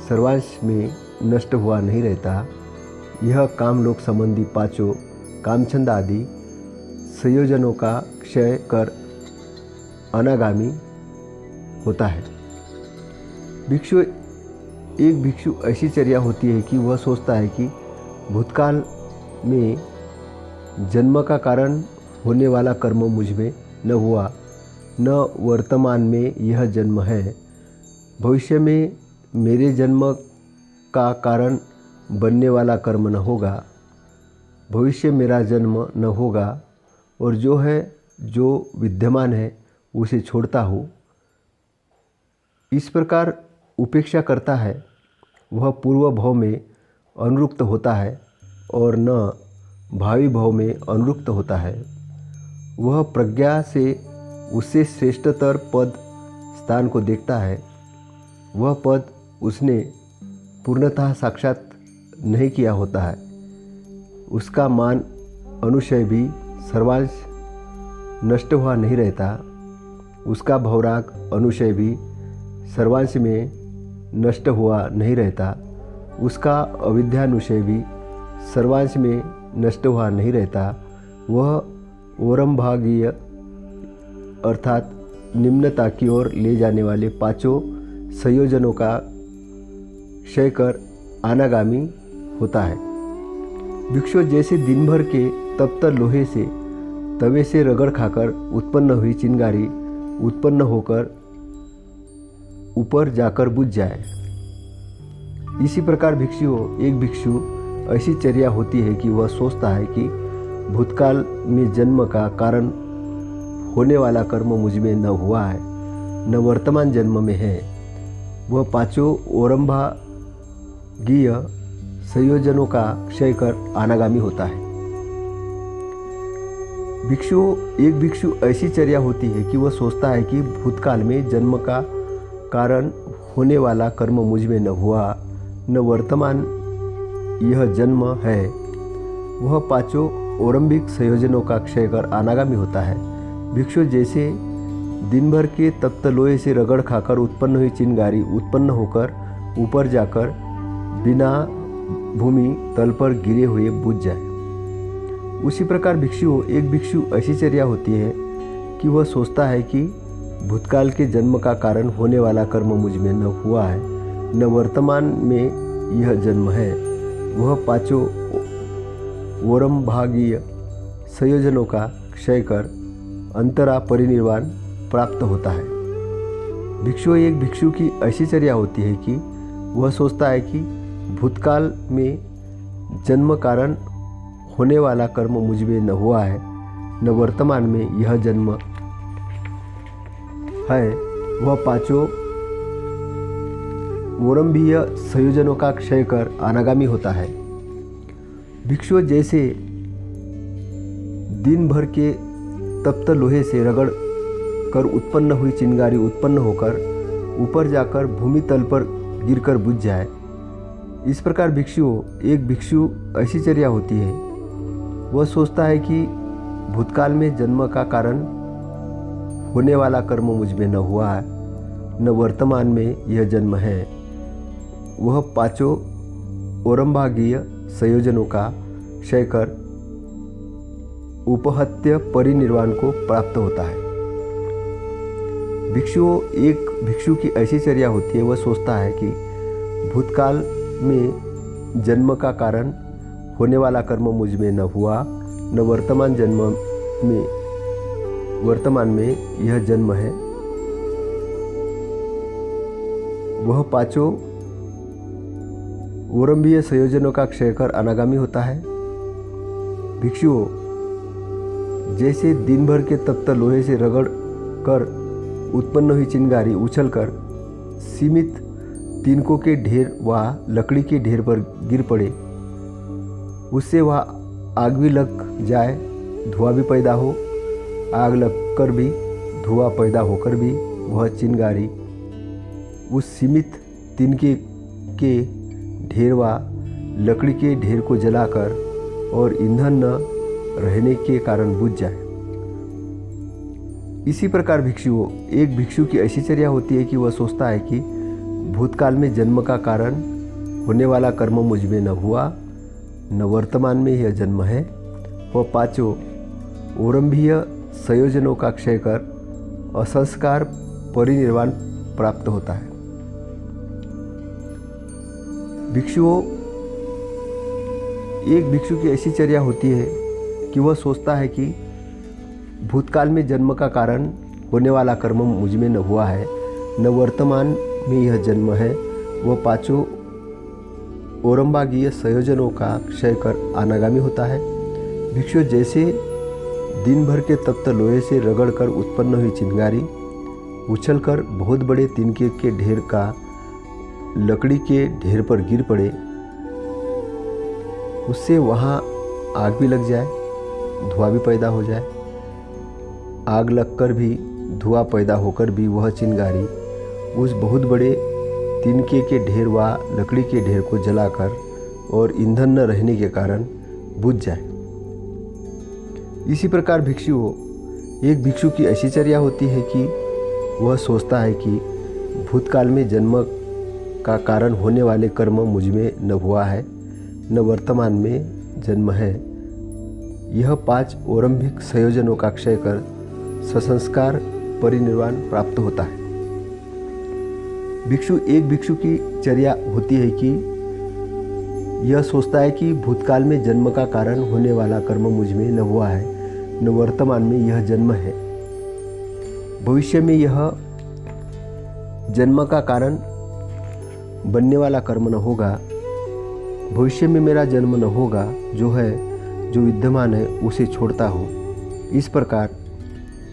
Speaker 1: सर्वांश में नष्ट हुआ नहीं रहता। यह कामलोक संबंधी पांचों कामछंद आदि संयोजनों का क्षय कर अनागामी होता है। एक भिक्षु ऐसी चर्या होती है कि वह सोचता है कि भूतकाल में जन्म का कारण होने वाला कर्म मुझ में न हुआ, न वर्तमान में यह जन्म है, भविष्य में मेरे जन्म का कारण बनने वाला कर्म न होगा, भविष्य मेरा जन्म न होगा, और जो है जो विद्यमान है उसे छोड़ता हूँ। इस प्रकार उपेक्षा करता है, वह पूर्व भव में अनुरुक्त होता है और न भावी भव में अनुरुक्त होता है। वह प्रज्ञा से उससे श्रेष्ठतर पद स्थान को देखता है। वह पद उसने पूर्णतः साक्षात नहीं किया होता है। उसका मान अनुशय भी सर्वांश नष्ट हुआ नहीं रहता, उसका भवराग अनुशय भी सर्वांश में नष्ट हुआ नहीं रहता, उसका अविद्यानुशय भी सर्वांश में नष्ट हुआ नहीं रहता। वह ओरंभागीय अर्थात निम्नता की ओर ले जाने वाले पांचों संयोजनों का क्षय कर अनागामी होता है। भिक्षु जैसे दिन भर के तप्त लोहे से तवे से रगड़ खाकर उत्पन्न हुई चिंगारी उत्पन्न होकर ऊपर जाकर बुझ जाए, इसी प्रकार एक भिक्षु ऐसी चर्या होती है कि वह सोचता है कि भूतकाल में जन्म का कारण होने वाला कर्म मुझ में न हुआ है, न वर्तमान जन्म में है। वह पांचों ओरंभागीय संयोजनों का क्षय कर अनागामी होता है। एक भिक्षु ऐसी चर्या होती है कि वह सोचता है कि भूतकाल में जन्म का कारण होने वाला कर्म मुझ में न हुआ, न वर्तमान यह जन्म है। वह पांचों औरंभिक संयोजनों का क्षय कर अनागामी होता है। भिक्षु जैसे दिन भर के तप्त लोहे से रगड़ खाकर उत्पन्न हुई चिंगारी उत्पन्न होकर ऊपर जाकर बिना भूमि तल पर गिरे हुए बुझ जाए, उसी प्रकार एक भिक्षु ऐसी चर्या होती है कि वह सोचता है कि भूतकाल के जन्म का कारण होने वाला कर्म मुझ में न हुआ है, न वर्तमान में यह जन्म है। वह पांचों ओरंभागीय संयोजनों का क्षय कर अंतरा परिनिर्वाण प्राप्त होता है। एक भिक्षु की ऐसी चर्या होती है कि वह सोचता है कि भूतकाल में जन्म कारण होने वाला कर्म मुझ में न हुआ है, न वर्तमान में यह जन्म है। वह पांचों ओरंभीय संयोजनों का क्षय कर अनागामी होता है। भिक्षु जैसे दिन भर के तप्त लोहे से रगड़ कर उत्पन्न हुई चिंगारी उत्पन्न होकर ऊपर जाकर भूमि तल पर गिरकर बुझ जाए, इस प्रकार एक भिक्षु ऐसी चर्या होती है। वह सोचता है कि भूतकाल में जन्म का कारण होने वाला कर्म मुझ में न हुआ है, न वर्तमान में यह जन्म है। वह पांचों ओरंभागीय संयोजनों का क्षय कर उपहत्य परिनिर्वाण को प्राप्त होता है। एक भिक्षु की ऐसी चर्या होती है, वह सोचता है कि भूतकाल में जन्म का कारण होने वाला कर्म मुझ में न हुआ, न वर्तमान में यह जन्म है। वह पांचों ओरंभीय संयोजनों का क्षय कर अनागामी होता है। भिक्षुओं जैसे दिन भर के तप्त लोहे से रगड़ कर उत्पन्न हुई चिंगारी उछलकर सीमित तिनकों के ढेर व लकड़ी के ढेर पर गिर पड़े, उससे वह आग भी लग जाए, धुआं भी पैदा हो, आग लगकर भी धुआं पैदा होकर भी वह चिंगारी उस सीमित तिनके के ढेर व लकड़ी के ढेर को जलाकर और ईंधन न रहने के कारण बुझ जाए। इसी प्रकार भिक्षुओं, एक भिक्षु की ऐसी चर्या होती है कि वह सोचता है कि भूतकाल में जन्म का कारण होने वाला कर्म मुझ में न हुआ, न वर्तमान में यह जन्म है। वह पांचों औरंभीय संयोजनों का क्षय कर असंस्कार परिनिर्वाण प्राप्त होता है। भिक्षुओं, एक भिक्षु की ऐसी चर्या होती है कि वह सोचता है कि भूतकाल में जन्म का कारण होने वाला कर्म मुझ में न हुआ है, न वर्तमान में यह जन्म है। वह पांचों औरंभागीय संयोजनों का क्षय कर अनागामी होता है। भिक्षु जैसे दिन भर के तप्त लोहे से रगड़कर उत्पन्न हुई चिंगारी उछलकर बहुत बड़े तिनके के ढेर का लकड़ी के ढेर पर गिर पड़े, उससे वहाँ आग भी लग जाए, धुआं भी पैदा हो जाए। आग लगकर भी, धुआं पैदा होकर भी वह चिंगारी उस बहुत बड़े तिनके के ढेर व लकड़ी के ढेर को जलाकर और ईंधन न रहने के कारण बुझ जाए। इसी प्रकार भिक्षुओं, एक भिक्षु की ऐसी चर्या होती है कि वह सोचता है कि भूतकाल में जन्म का कारण होने वाले कर्म मुझ में न हुआ है, न वर्तमान में जन्म है। यह पांच औरंभिक संयोजनों का क्षय कर ससंस्कार परिनिर्वाण प्राप्त होता है। एक भिक्षु की चर्या होती है कि यह सोचता है कि भूतकाल में जन्म का कारण होने वाला कर्म मुझ में न हुआ है, न वर्तमान में यह जन्म है। भविष्य में यह जन्म का कारण बनने वाला कर्म न होगा। भविष्य में मेरा जन्म न होगा, जो विद्यमान है उसे छोड़ता हूँ। इस प्रकार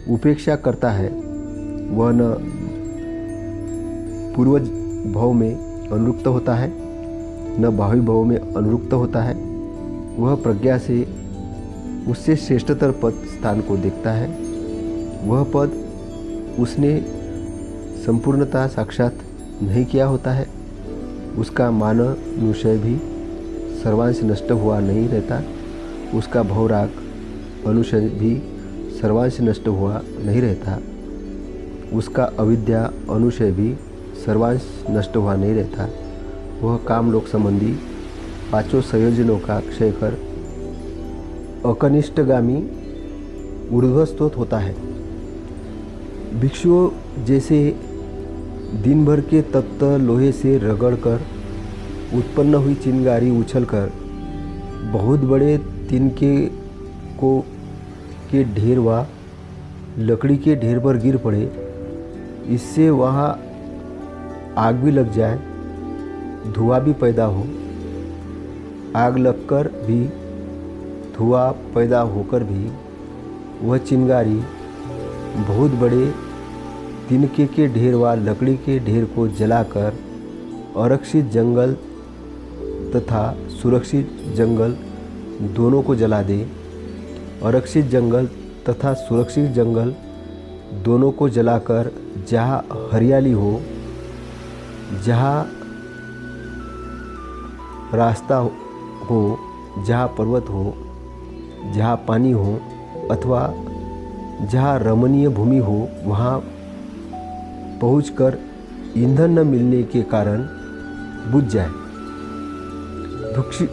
Speaker 1: उपेक्षा करता है। वह न पूर्व भाव में अनुरुक्त होता है, न भावी भाव में अनुरुक्त होता है। वह प्रज्ञा से उससे श्रेष्ठतर पद स्थान को देखता है। वह पद उसने संपूर्णतः साक्षात नहीं किया होता है। उसका मानानुशय भी सर्वांश नष्ट हुआ नहीं रहता। उसका भवराग अनुशय भी सर्वांश नष्ट हुआ नहीं रहता। उसका अविद्या अनुशय भी सर्वांश नष्ट हुआ नहीं रहता। वह काम लोक संबंधी पांचों संयोजनों का क्षय कर अकनिष्ठगामी ऊर्ध्वस्तोत होता है। भिक्षुओं जैसे दिन भर के तप्त लोहे से रगड़कर उत्पन्न हुई चिंगारी उछलकर बहुत बड़े तिनके के ढेर व लकड़ी के ढेर पर गिर पड़े, इससे वहाँ आग भी लग जाए, धुआं भी पैदा हो। आग लगकर भी, धुआं पैदा होकर भी वह चिंगारी बहुत बड़े तिनके के ढेर व लकड़ी के ढेर को जलाकर आरक्षित जंगल तथा सुरक्षित जंगल दोनों को जला दे। आरक्षित जंगल तथा सुरक्षित जंगल दोनों को जलाकर जहाँ हरियाली हो, जहाँ रास्ता हो, जहाँ पर्वत हो, जहाँ पानी हो अथवा जहाँ रमणीय भूमि हो, वहाँ पहुंचकर ईंधन न मिलने के कारण बुझ जाए।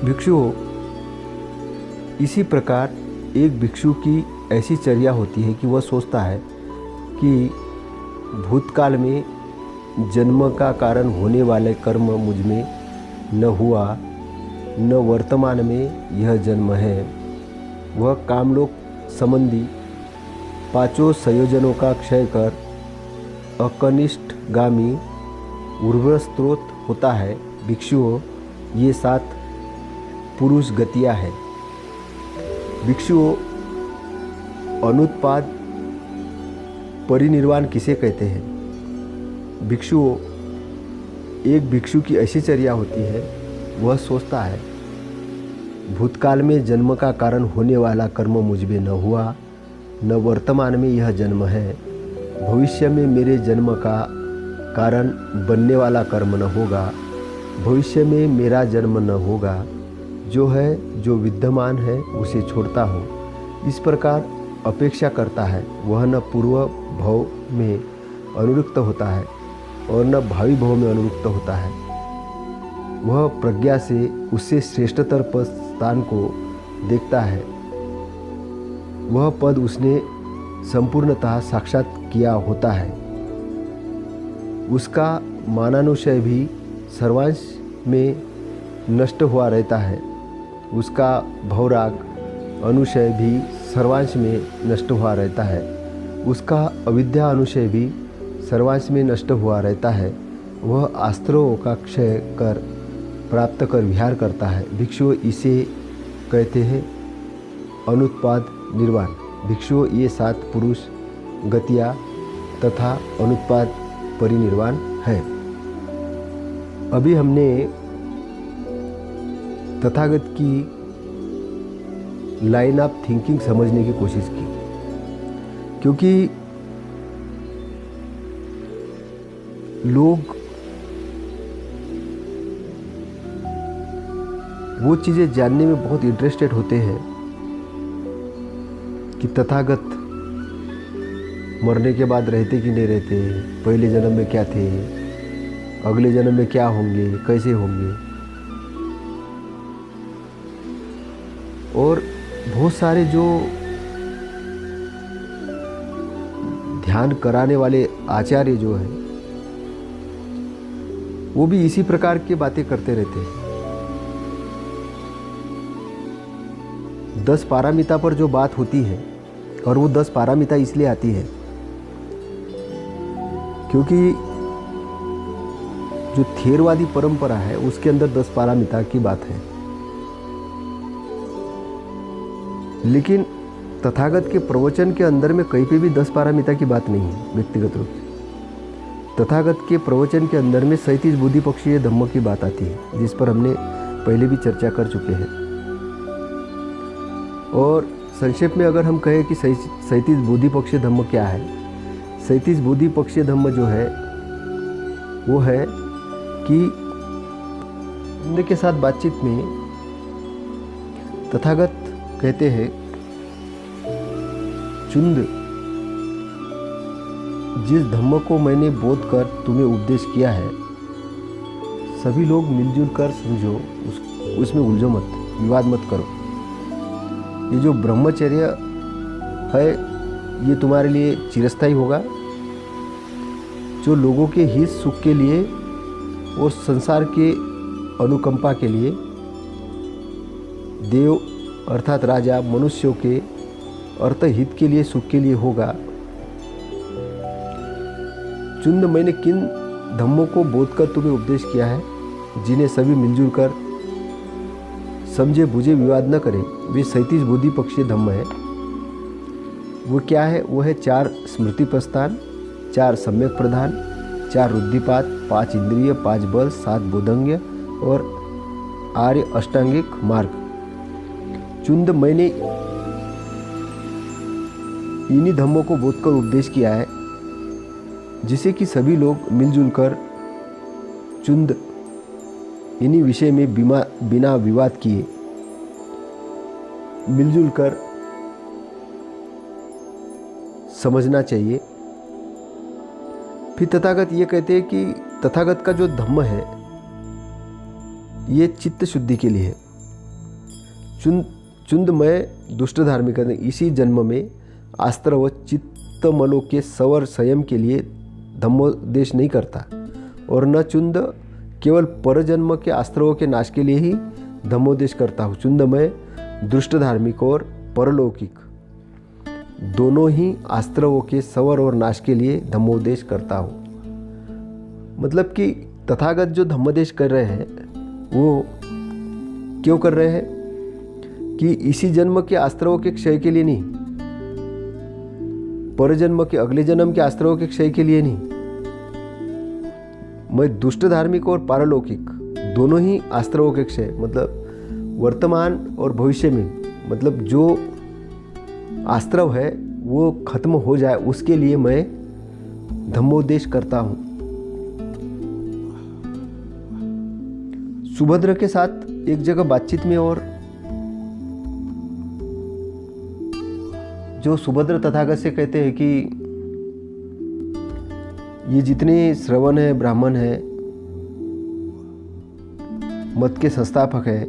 Speaker 1: भिक्षुओं, इसी प्रकार एक भिक्षु की ऐसी चर्या होती है कि वह सोचता है कि भूतकाल में जन्म का कारण होने वाले कर्म मुझ में न हुआ, न वर्तमान में यह जन्म है। वह कामलोक संबंधी पांचों संयोजनों का क्षय कर अकनिष्ठगामी ऊर्ध्वस्रोत होता है। भिक्षुओं, ये 7 पुरुष गतियाँ हैं। भिक्षुओं, अनुत्पाद परिनिर्वाण किसे कहते हैं? भिक्षुओं, एक भिक्षु की ऐसी चर्या होती है, वह सोचता है भूतकाल में जन्म का कारण होने वाला कर्म मुझ में न हुआ, न वर्तमान में यह जन्म है। भविष्य में मेरे जन्म का कारण बनने वाला कर्म न होगा, भविष्य में मेरा जन्म न होगा, जो है जो विद्यमान है उसे छोड़ता हूँ, इस प्रकार अपेक्षा करता है, वह न पूर्व भव में अनुरक्त होता है और न भावी भव में अनुरक्त होता है। वह प्रज्ञा से उससे श्रेष्ठतर पद स्थान को देखता है। वह पद उसने संपूर्णतः साक्षात किया होता है। उसका मानानुशय भी सर्वांश में नष्ट हुआ रहता है। उसका भवराग अनुशय भी सर्वांश में नष्ट हुआ रहता है। उसका अविद्या अनुशय भी सर्वांश में नष्ट हुआ रहता है। वह आस्त्रों का क्षय कर प्राप्त कर विहार करता है। भिक्षु इसे कहते हैं अनुत्पाद निर्वाण। भिक्षु ये 7 पुरुष गतियाँ तथा अनुत्पाद परिनिर्वाण है। अभी हमने तथागत की लाइन ऑफ थिंकिंग समझने की कोशिश की, क्योंकि लोग वो चीज़ें जानने में बहुत इंटरेस्टेड होते हैं कि तथागत मरने के बाद रहते कि नहीं रहते, पहले जन्म में क्या थे, अगले जन्म में क्या होंगे, कैसे होंगे, और बहुत सारे जो ध्यान कराने वाले आचार्य जो हैं वो भी इसी प्रकार की बातें करते रहते हैं। 10 पारामिता पर जो बात होती है, और वो 10 पारामिता इसलिए आती है क्योंकि जो थेरवादी परंपरा है उसके अंदर 10 पारामिता की बात है, लेकिन तथागत के प्रवचन के अंदर में कहीं पे भी 10 पारामिता की बात नहीं है। व्यक्तिगत रूप से तथागत के प्रवचन के अंदर में 37 बुद्धि पक्षीय धम्म की बात आती है, जिस पर हमने पहले भी चर्चा कर चुके हैं। और संक्षेप में अगर हम कहें कि 37 बुद्धि पक्षीय धम्म क्या है, 37 बुद्धि पक्षीय धम्म जो है वो है कि उनके साथ बातचीत में तथागत कहते हैं, चुंद, जिस धम्म को मैंने बोध कर तुम्हें उपदेश किया है, सभी लोग मिलजुल कर समझो, उसमें उलझो मत, विवाद मत करो। ये जो ब्रह्मचर्य है ये तुम्हारे लिए चिरस्थायी होगा। जो लोगों के हित सुख के लिए और संसार के अनुकंपा के लिए, देव अर्थात राजा मनुष्यों के अर्थहित के लिए, सुख के लिए होगा। चुंद, मैंने किन धम्मों को बोध कर तुम्हें उपदेश किया है, जिन्हें सभी मिलजुल कर समझे बुझे विवाद न करें, वे 37 बुद्धि पक्षीय धम्म है। वो क्या है? वो है 4 स्मृति प्रस्थान, 4 सम्यक प्रधान, 4 रुद्धिपात, 5 इंद्रिय, 5 बल, 7 बोधंग्य और आर्य अष्टांगिक मार्ग। चुंद, मैंने इन्हीं धम्मों को बोध कर उपदेश किया है, जिसे कि सभी लोग मिलजुल कर चुंद इन्हीं विषय में बिना विवाद किए मिलजुल कर समझना चाहिए। फिर तथागत ये कहते हैं कि तथागत का जो धम्म है ये चित्त शुद्धि के लिए है। चुंद मैं दुष्ट धार्मिक, इसी जन्म में आस्त्र व चित्त मनो के सवर संयम के लिए धम्मोपदेश नहीं करता, और न चुंद केवल परजन्म के आस्त्रों के नाश के लिए ही धम्मोपदेश करता हूँ। चुंद मैं दुष्ट धार्मिक और परलौकिक दोनों ही आस्त्रों के सवर और नाश के लिए धम्मोपदेश करता हूँ। मतलब कि तथागत जो धम्मोपदेश कर रहे हैं वो क्यों कर रहे हैं? कि इसी जन्म के आस्त्रों के क्षय के लिए नहीं, परजन्म के अगले जन्म के आस्त्रों के क्षय के लिए नहीं। मैं दुष्ट धार्मिक और पारलौकिक दोनों ही आस्त्रों के क्षय, मतलब वर्तमान और भविष्य में, मतलब जो आस्त्रव है वो खत्म हो जाए उसके लिए मैं धम्मोपदेश करता हूँ। सुभद्र के साथ एक जगह बातचीत में, और जो सुभद्र तथागत से कहते हैं कि ये जितने श्रवण है, ब्राह्मण है, मत के संस्थापक है,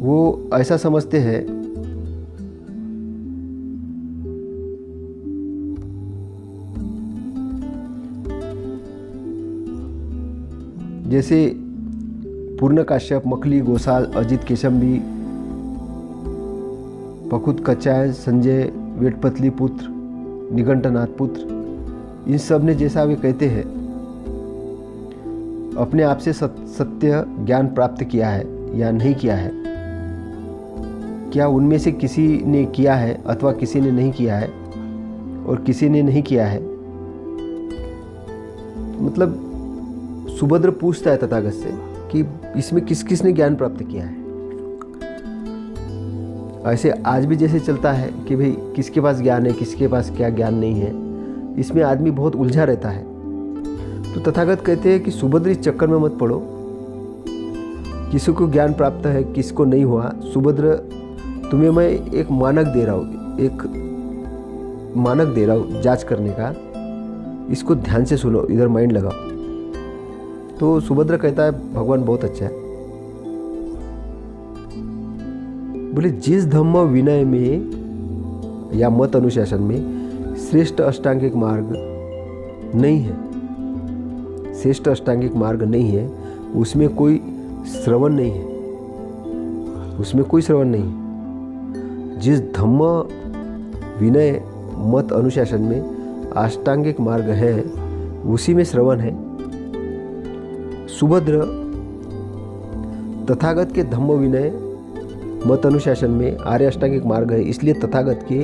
Speaker 1: वो ऐसा समझते हैं जैसे पूर्ण काश्यप, मखली, गोसाल, अजित केशंबी, पकुत कच्चायन, संजय, वेटपतली पुत्र, निघंटनाथ पुत्र, इन सब ने जैसा वे कहते हैं अपने आप से सत्य ज्ञान प्राप्त किया है या नहीं किया है, क्या उनमें से किसी ने किया है अथवा किसी ने नहीं किया है, और किसी ने नहीं किया है, मतलब सुभद्र पूछता है तथागत से कि इसमें किस किस ने ज्ञान प्राप्त किया है। ऐसे आज भी जैसे चलता है कि भाई किसके पास ज्ञान है, किसके पास क्या ज्ञान नहीं है, इसमें आदमी बहुत उलझा रहता है। तो तथागत कहते हैं कि सुभद्र इस चक्कर में मत पड़ो, किसी को ज्ञान प्राप्त है, किसको नहीं हुआ। सुभद्र, तुम्हें मैं एक मानक दे रहा हूँ जांच करने का, इसको ध्यान से सुनो, इधर माइंड लगाओ। तो सुभद्र कहता है भगवान बहुत अच्छा है। बोले जिस धम्म विनय में या मत अनुशासन में श्रेष्ठ अष्टांगिक मार्ग नहीं है, श्रेष्ठ अष्टांगिक मार्ग नहीं है, उसमें कोई श्रवण नहीं है, उसमें कोई श्रवण नहीं है। जिस धम्म विनय मत अनुशासन में अष्टांगिक मार्ग है उसी में श्रवण है। सुभद्र तथागत के धम्म विनय मत अनुशासन में आर्य अष्टांगिक मार्ग है, इसलिए तथागत के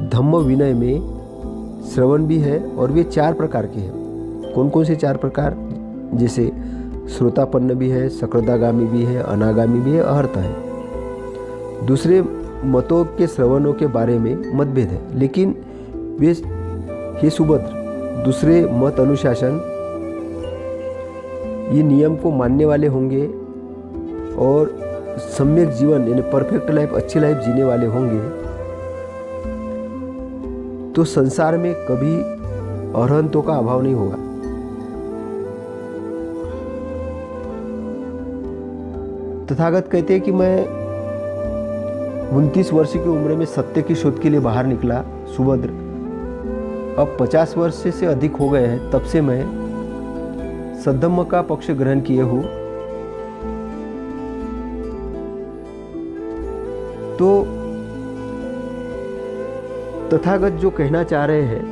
Speaker 1: धम्म विनय में श्रवण भी है, और वे 4 प्रकार के हैं। कौन कौन से 4 प्रकार? जैसे श्रोतापन्न भी है, सकृदागामी भी है, अनागामी भी है, अहर्त है। दूसरे मतों के श्रवणों के बारे में मतभेद है, लेकिन वे हे सुभद्र दूसरे मत अनुशासन ये नियम को मानने वाले होंगे और सम्यक जीवन यानी परफेक्ट लाइफ, अच्छी लाइफ जीने वाले होंगे, तो संसार में कभी अरहंतों का अभाव नहीं होगा। तथागत कहते हैं कि मैं 29 वर्ष की उम्र में सत्य की शोध के लिए बाहर निकला। सुभद्र, अब 50 वर्ष से अधिक हो गए हैं, तब से मैं सद्धम्म का पक्ष ग्रहण किए हूँ। तो तथागत जो कहना चाह रहे हैं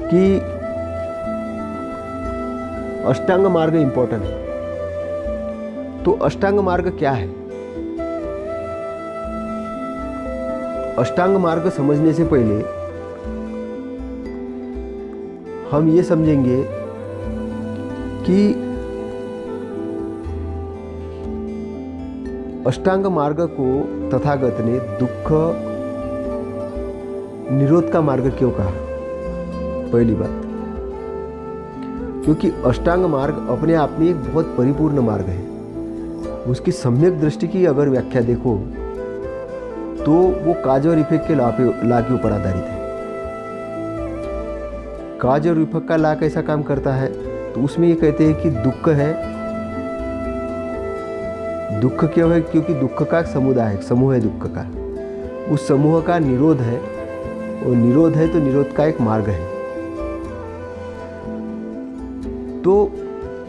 Speaker 1: कि अष्टांग मार्ग इंपॉर्टेंट है। तो अष्टांग मार्ग क्या है? अष्टांग मार्ग समझने से पहले हम ये समझेंगे कि अष्टांग मार्ग को तथागत ने दुख निरोध का मार्ग क्यों कहा? पहली बात, क्योंकि अष्टांग मार्ग अपने आप में एक बहुत परिपूर्ण मार्ग है। उसकी सम्यक दृष्टि की अगर व्याख्या देखो तो वो काज और इफेक्ट के ला के ऊपर आधारित है। काज और इफेक्ट का ला कैसा काम करता है? तो उसमें ये कहते हैं कि दुख है। दुख क्यों है? क्योंकि दुख का समुदाय है, समूह है दुख का। उस समूह का निरोध है, और निरोध है तो निरोध का एक मार्ग है। तो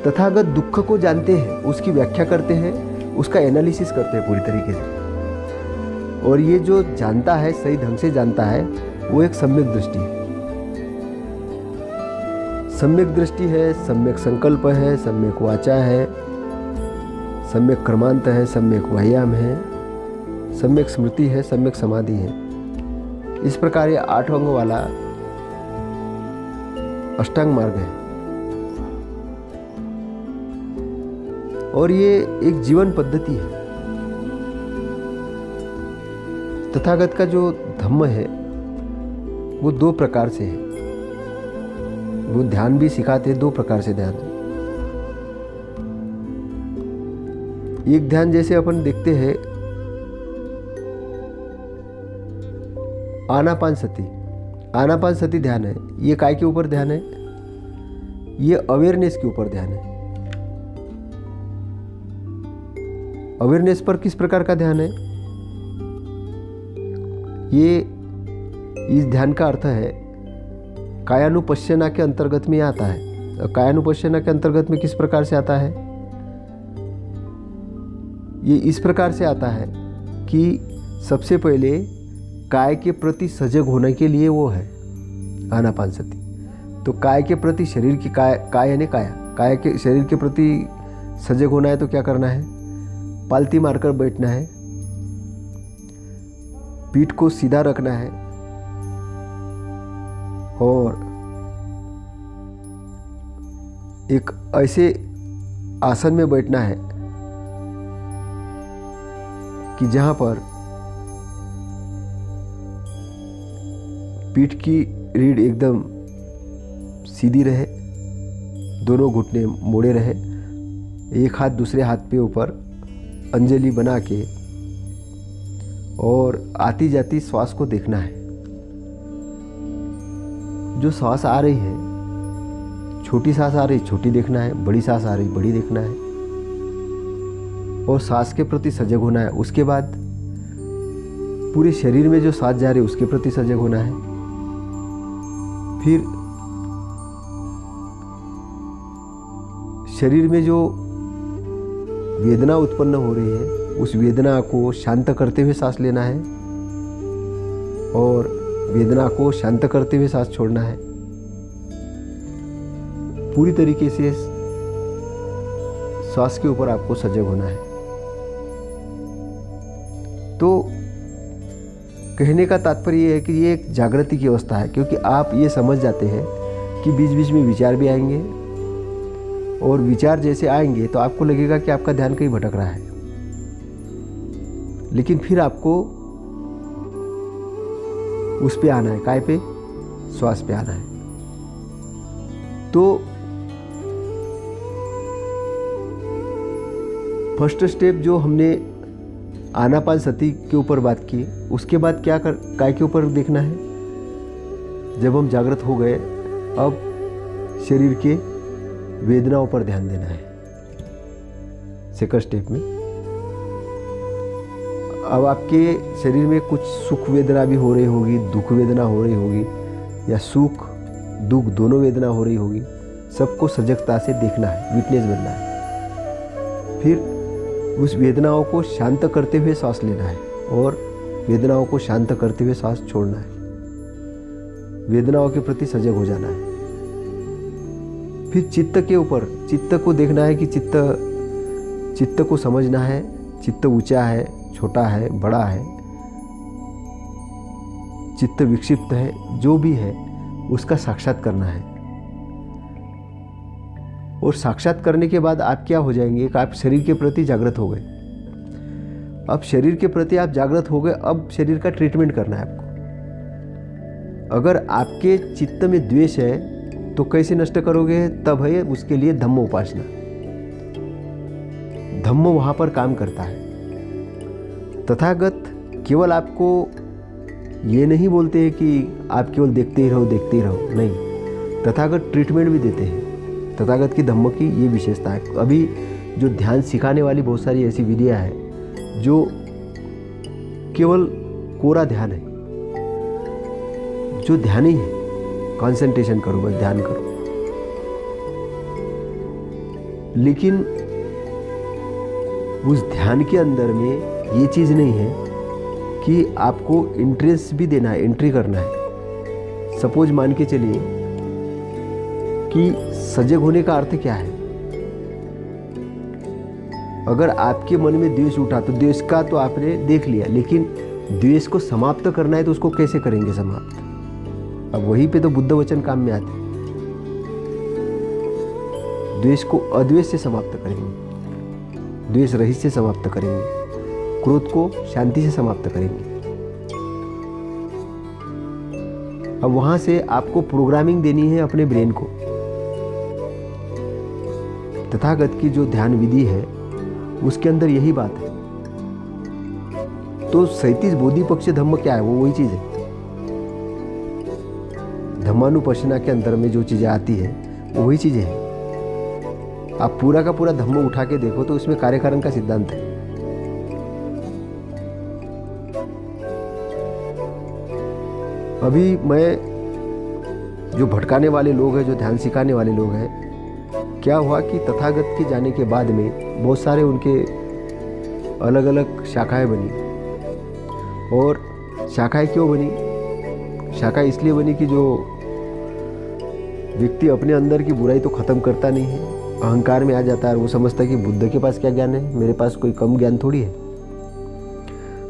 Speaker 1: तथागत दुख को जानते हैं, उसकी व्याख्या करते हैं, उसका एनालिसिस करते हैं पूरी तरीके से। और ये जो जानता है, सही ढंग से जानता है, वो एक सम्यक दृष्टि है। सम्यक दृष्टि है, सम्यक संकल्प है, सम्यक वाचा है, सम्यक कर्मांत है, सम्यक व्यायाम है, सम्यक स्मृति है, सम्यक समाधि है। इस प्रकार ये 8 अंगों वाला अष्टांग मार्ग है। और ये एक जीवन पद्धति है। तथागत का जो धम्म है वो 2 प्रकार से है। वो ध्यान भी सिखाते हैं। 2 प्रकार से ध्यान है। एक ध्यान जैसे अपन देखते हैं आनापानसती। आनापानसती ध्यान है, ये काय के ऊपर ध्यान है? ये अवेयरनेस के ऊपर ध्यान है। अवेयरनेस पर किस प्रकार का ध्यान है? ये इस ध्यान का अर्थ है कायानुपश्यना के अंतर्गत में आता है। कायानुपश्यना के अंतर्गत में किस प्रकार से आता है? ये इस प्रकार से आता है कि सबसे पहले काय के प्रति सजग होने के लिए वो है आनापानसती। तो काय के प्रति शरीर की काय यानी काय के शरीर के प्रति सजग होना है तो क्या करना है? पालती मारकर बैठना है, पीठ को सीधा रखना है और एक ऐसे आसन में बैठना है कि जहां पर पीठ की रीढ़ एकदम सीधी रहे, दोनों घुटने मोड़े रहे, एक हाथ दूसरे हाथ पे ऊपर अंजलि बना के और आती जाती श्वास को देखना है। जो श्वास आ रही है, छोटी सांस आ रही छोटी देखना है, बड़ी सांस आ रही बड़ी देखना है और सांस के प्रति सजग होना है। उसके बाद पूरे शरीर में जो सांस जा रही है उसके प्रति सजग होना है। फिर शरीर में जो वेदना उत्पन्न हो रही है उस वेदना को शांत करते हुए सांस लेना है और वेदना को शांत करते हुए सांस छोड़ना है। पूरी तरीके से श्वास के ऊपर आपको सजग होना है। तो कहने का तात्पर्य ये है कि ये एक जागृति की अवस्था है, क्योंकि आप ये समझ जाते हैं कि बीच बीच में विचार भी आएंगे और विचार जैसे आएंगे तो आपको लगेगा कि आपका ध्यान कहीं भटक रहा है, लेकिन फिर आपको उस पे आना है। काय पे? श्वास पे आना है। तो फर्स्ट स्टेप जो हमने आनापानसती के ऊपर बात की, उसके बाद काय के ऊपर देखना है। जब हम जागृत हो गए, अब शरीर के वेदनाओं पर ध्यान देना है सेकंड स्टेप में। अब आपके शरीर में कुछ सुख वेदना भी हो रही होगी, दुख वेदना हो रही होगी, या सुख दुख दोनों वेदना हो रही होगी। सबको सजगता से देखना है, विटनेस बनना है। फिर उस वेदनाओं को शांत करते हुए सांस लेना है और वेदनाओं को शांत करते हुए सांस छोड़ना है। वेदनाओं के प्रति सजग हो जाना है। फिर चित्त के ऊपर, चित्त को देखना है कि चित्त को समझना है। चित्त ऊंचा है, छोटा है, बड़ा है, चित्त विक्षिप्त है, जो भी है उसका साक्षात करना है। और साक्षात करने के बाद आप क्या हो जाएंगे कि आप शरीर के प्रति जागृत हो गए। अब शरीर के प्रति आप जागृत हो गए, अब शरीर का ट्रीटमेंट करना है आपको। अगर आपके चित्त में द्वेष है तो कैसे नष्ट करोगे? तब है उसके लिए धम्म उपासना। धम्म वहां पर काम करता है। तथागत केवल आपको ये नहीं बोलते हैं कि आप केवल देखते ही रहो, नहीं। तथागत ट्रीटमेंट भी देते हैं। तथागत की धम्म की ये विशेषता है। अभी जो ध्यान सिखाने वाली बहुत सारी ऐसी विधियां हैं जो केवल कोरा ध्यान है, जो ध्यान ही है, कंसंट्रेशन करो, बस ध्यान करो। लेकिन उस ध्यान के अंदर में ये चीज़ नहीं है कि आपको इंट्रेंस भी देना है, एंट्री करना है। सपोज मान के चलिए कि सजग होने का अर्थ क्या है। अगर आपके मन में द्वेष उठा तो द्वेष का तो आपने देख लिया, लेकिन द्वेष को समाप्त करना है तो उसको कैसे करेंगे समाप्त? अब वहीं पे तो बुद्ध वचन काम में आते हैं। द्वेष को अद्वेष से समाप्त करेंगे, द्वेष रहित से समाप्त करेंगे, क्रोध को शांति से समाप्त करेंगे। अब वहाँ से आपको प्रोग्रामिंग देनी है अपने ब्रेन को। तथागत की जो ध्यान विधि है उसके अंदर यही बात है। तो 37 बोधिपक्ष धम्म क्या है, वो वही चीज़ है। धम्मानुपश्यना के अंदर में जो चीज़ें आती है वो वही चीज़ें हैं। आप पूरा का पूरा धम्म उठा के देखो तो उसमें कार्यकारण का सिद्धांत है। अभी मैं जो भटकाने वाले लोग हैं, जो ध्यान सिखाने वाले लोग हैं, क्या हुआ कि तथागत के जाने के बाद में बहुत सारे उनके अलग अलग शाखाएं बनी। और शाखाएं क्यों बनी? शाखा इसलिए बनी कि जो व्यक्ति अपने अंदर की बुराई तो ख़त्म करता नहीं है, अहंकार में आ जाता है और वो समझता है कि बुद्ध के पास क्या ज्ञान है, मेरे पास कोई कम ज्ञान थोड़ी है।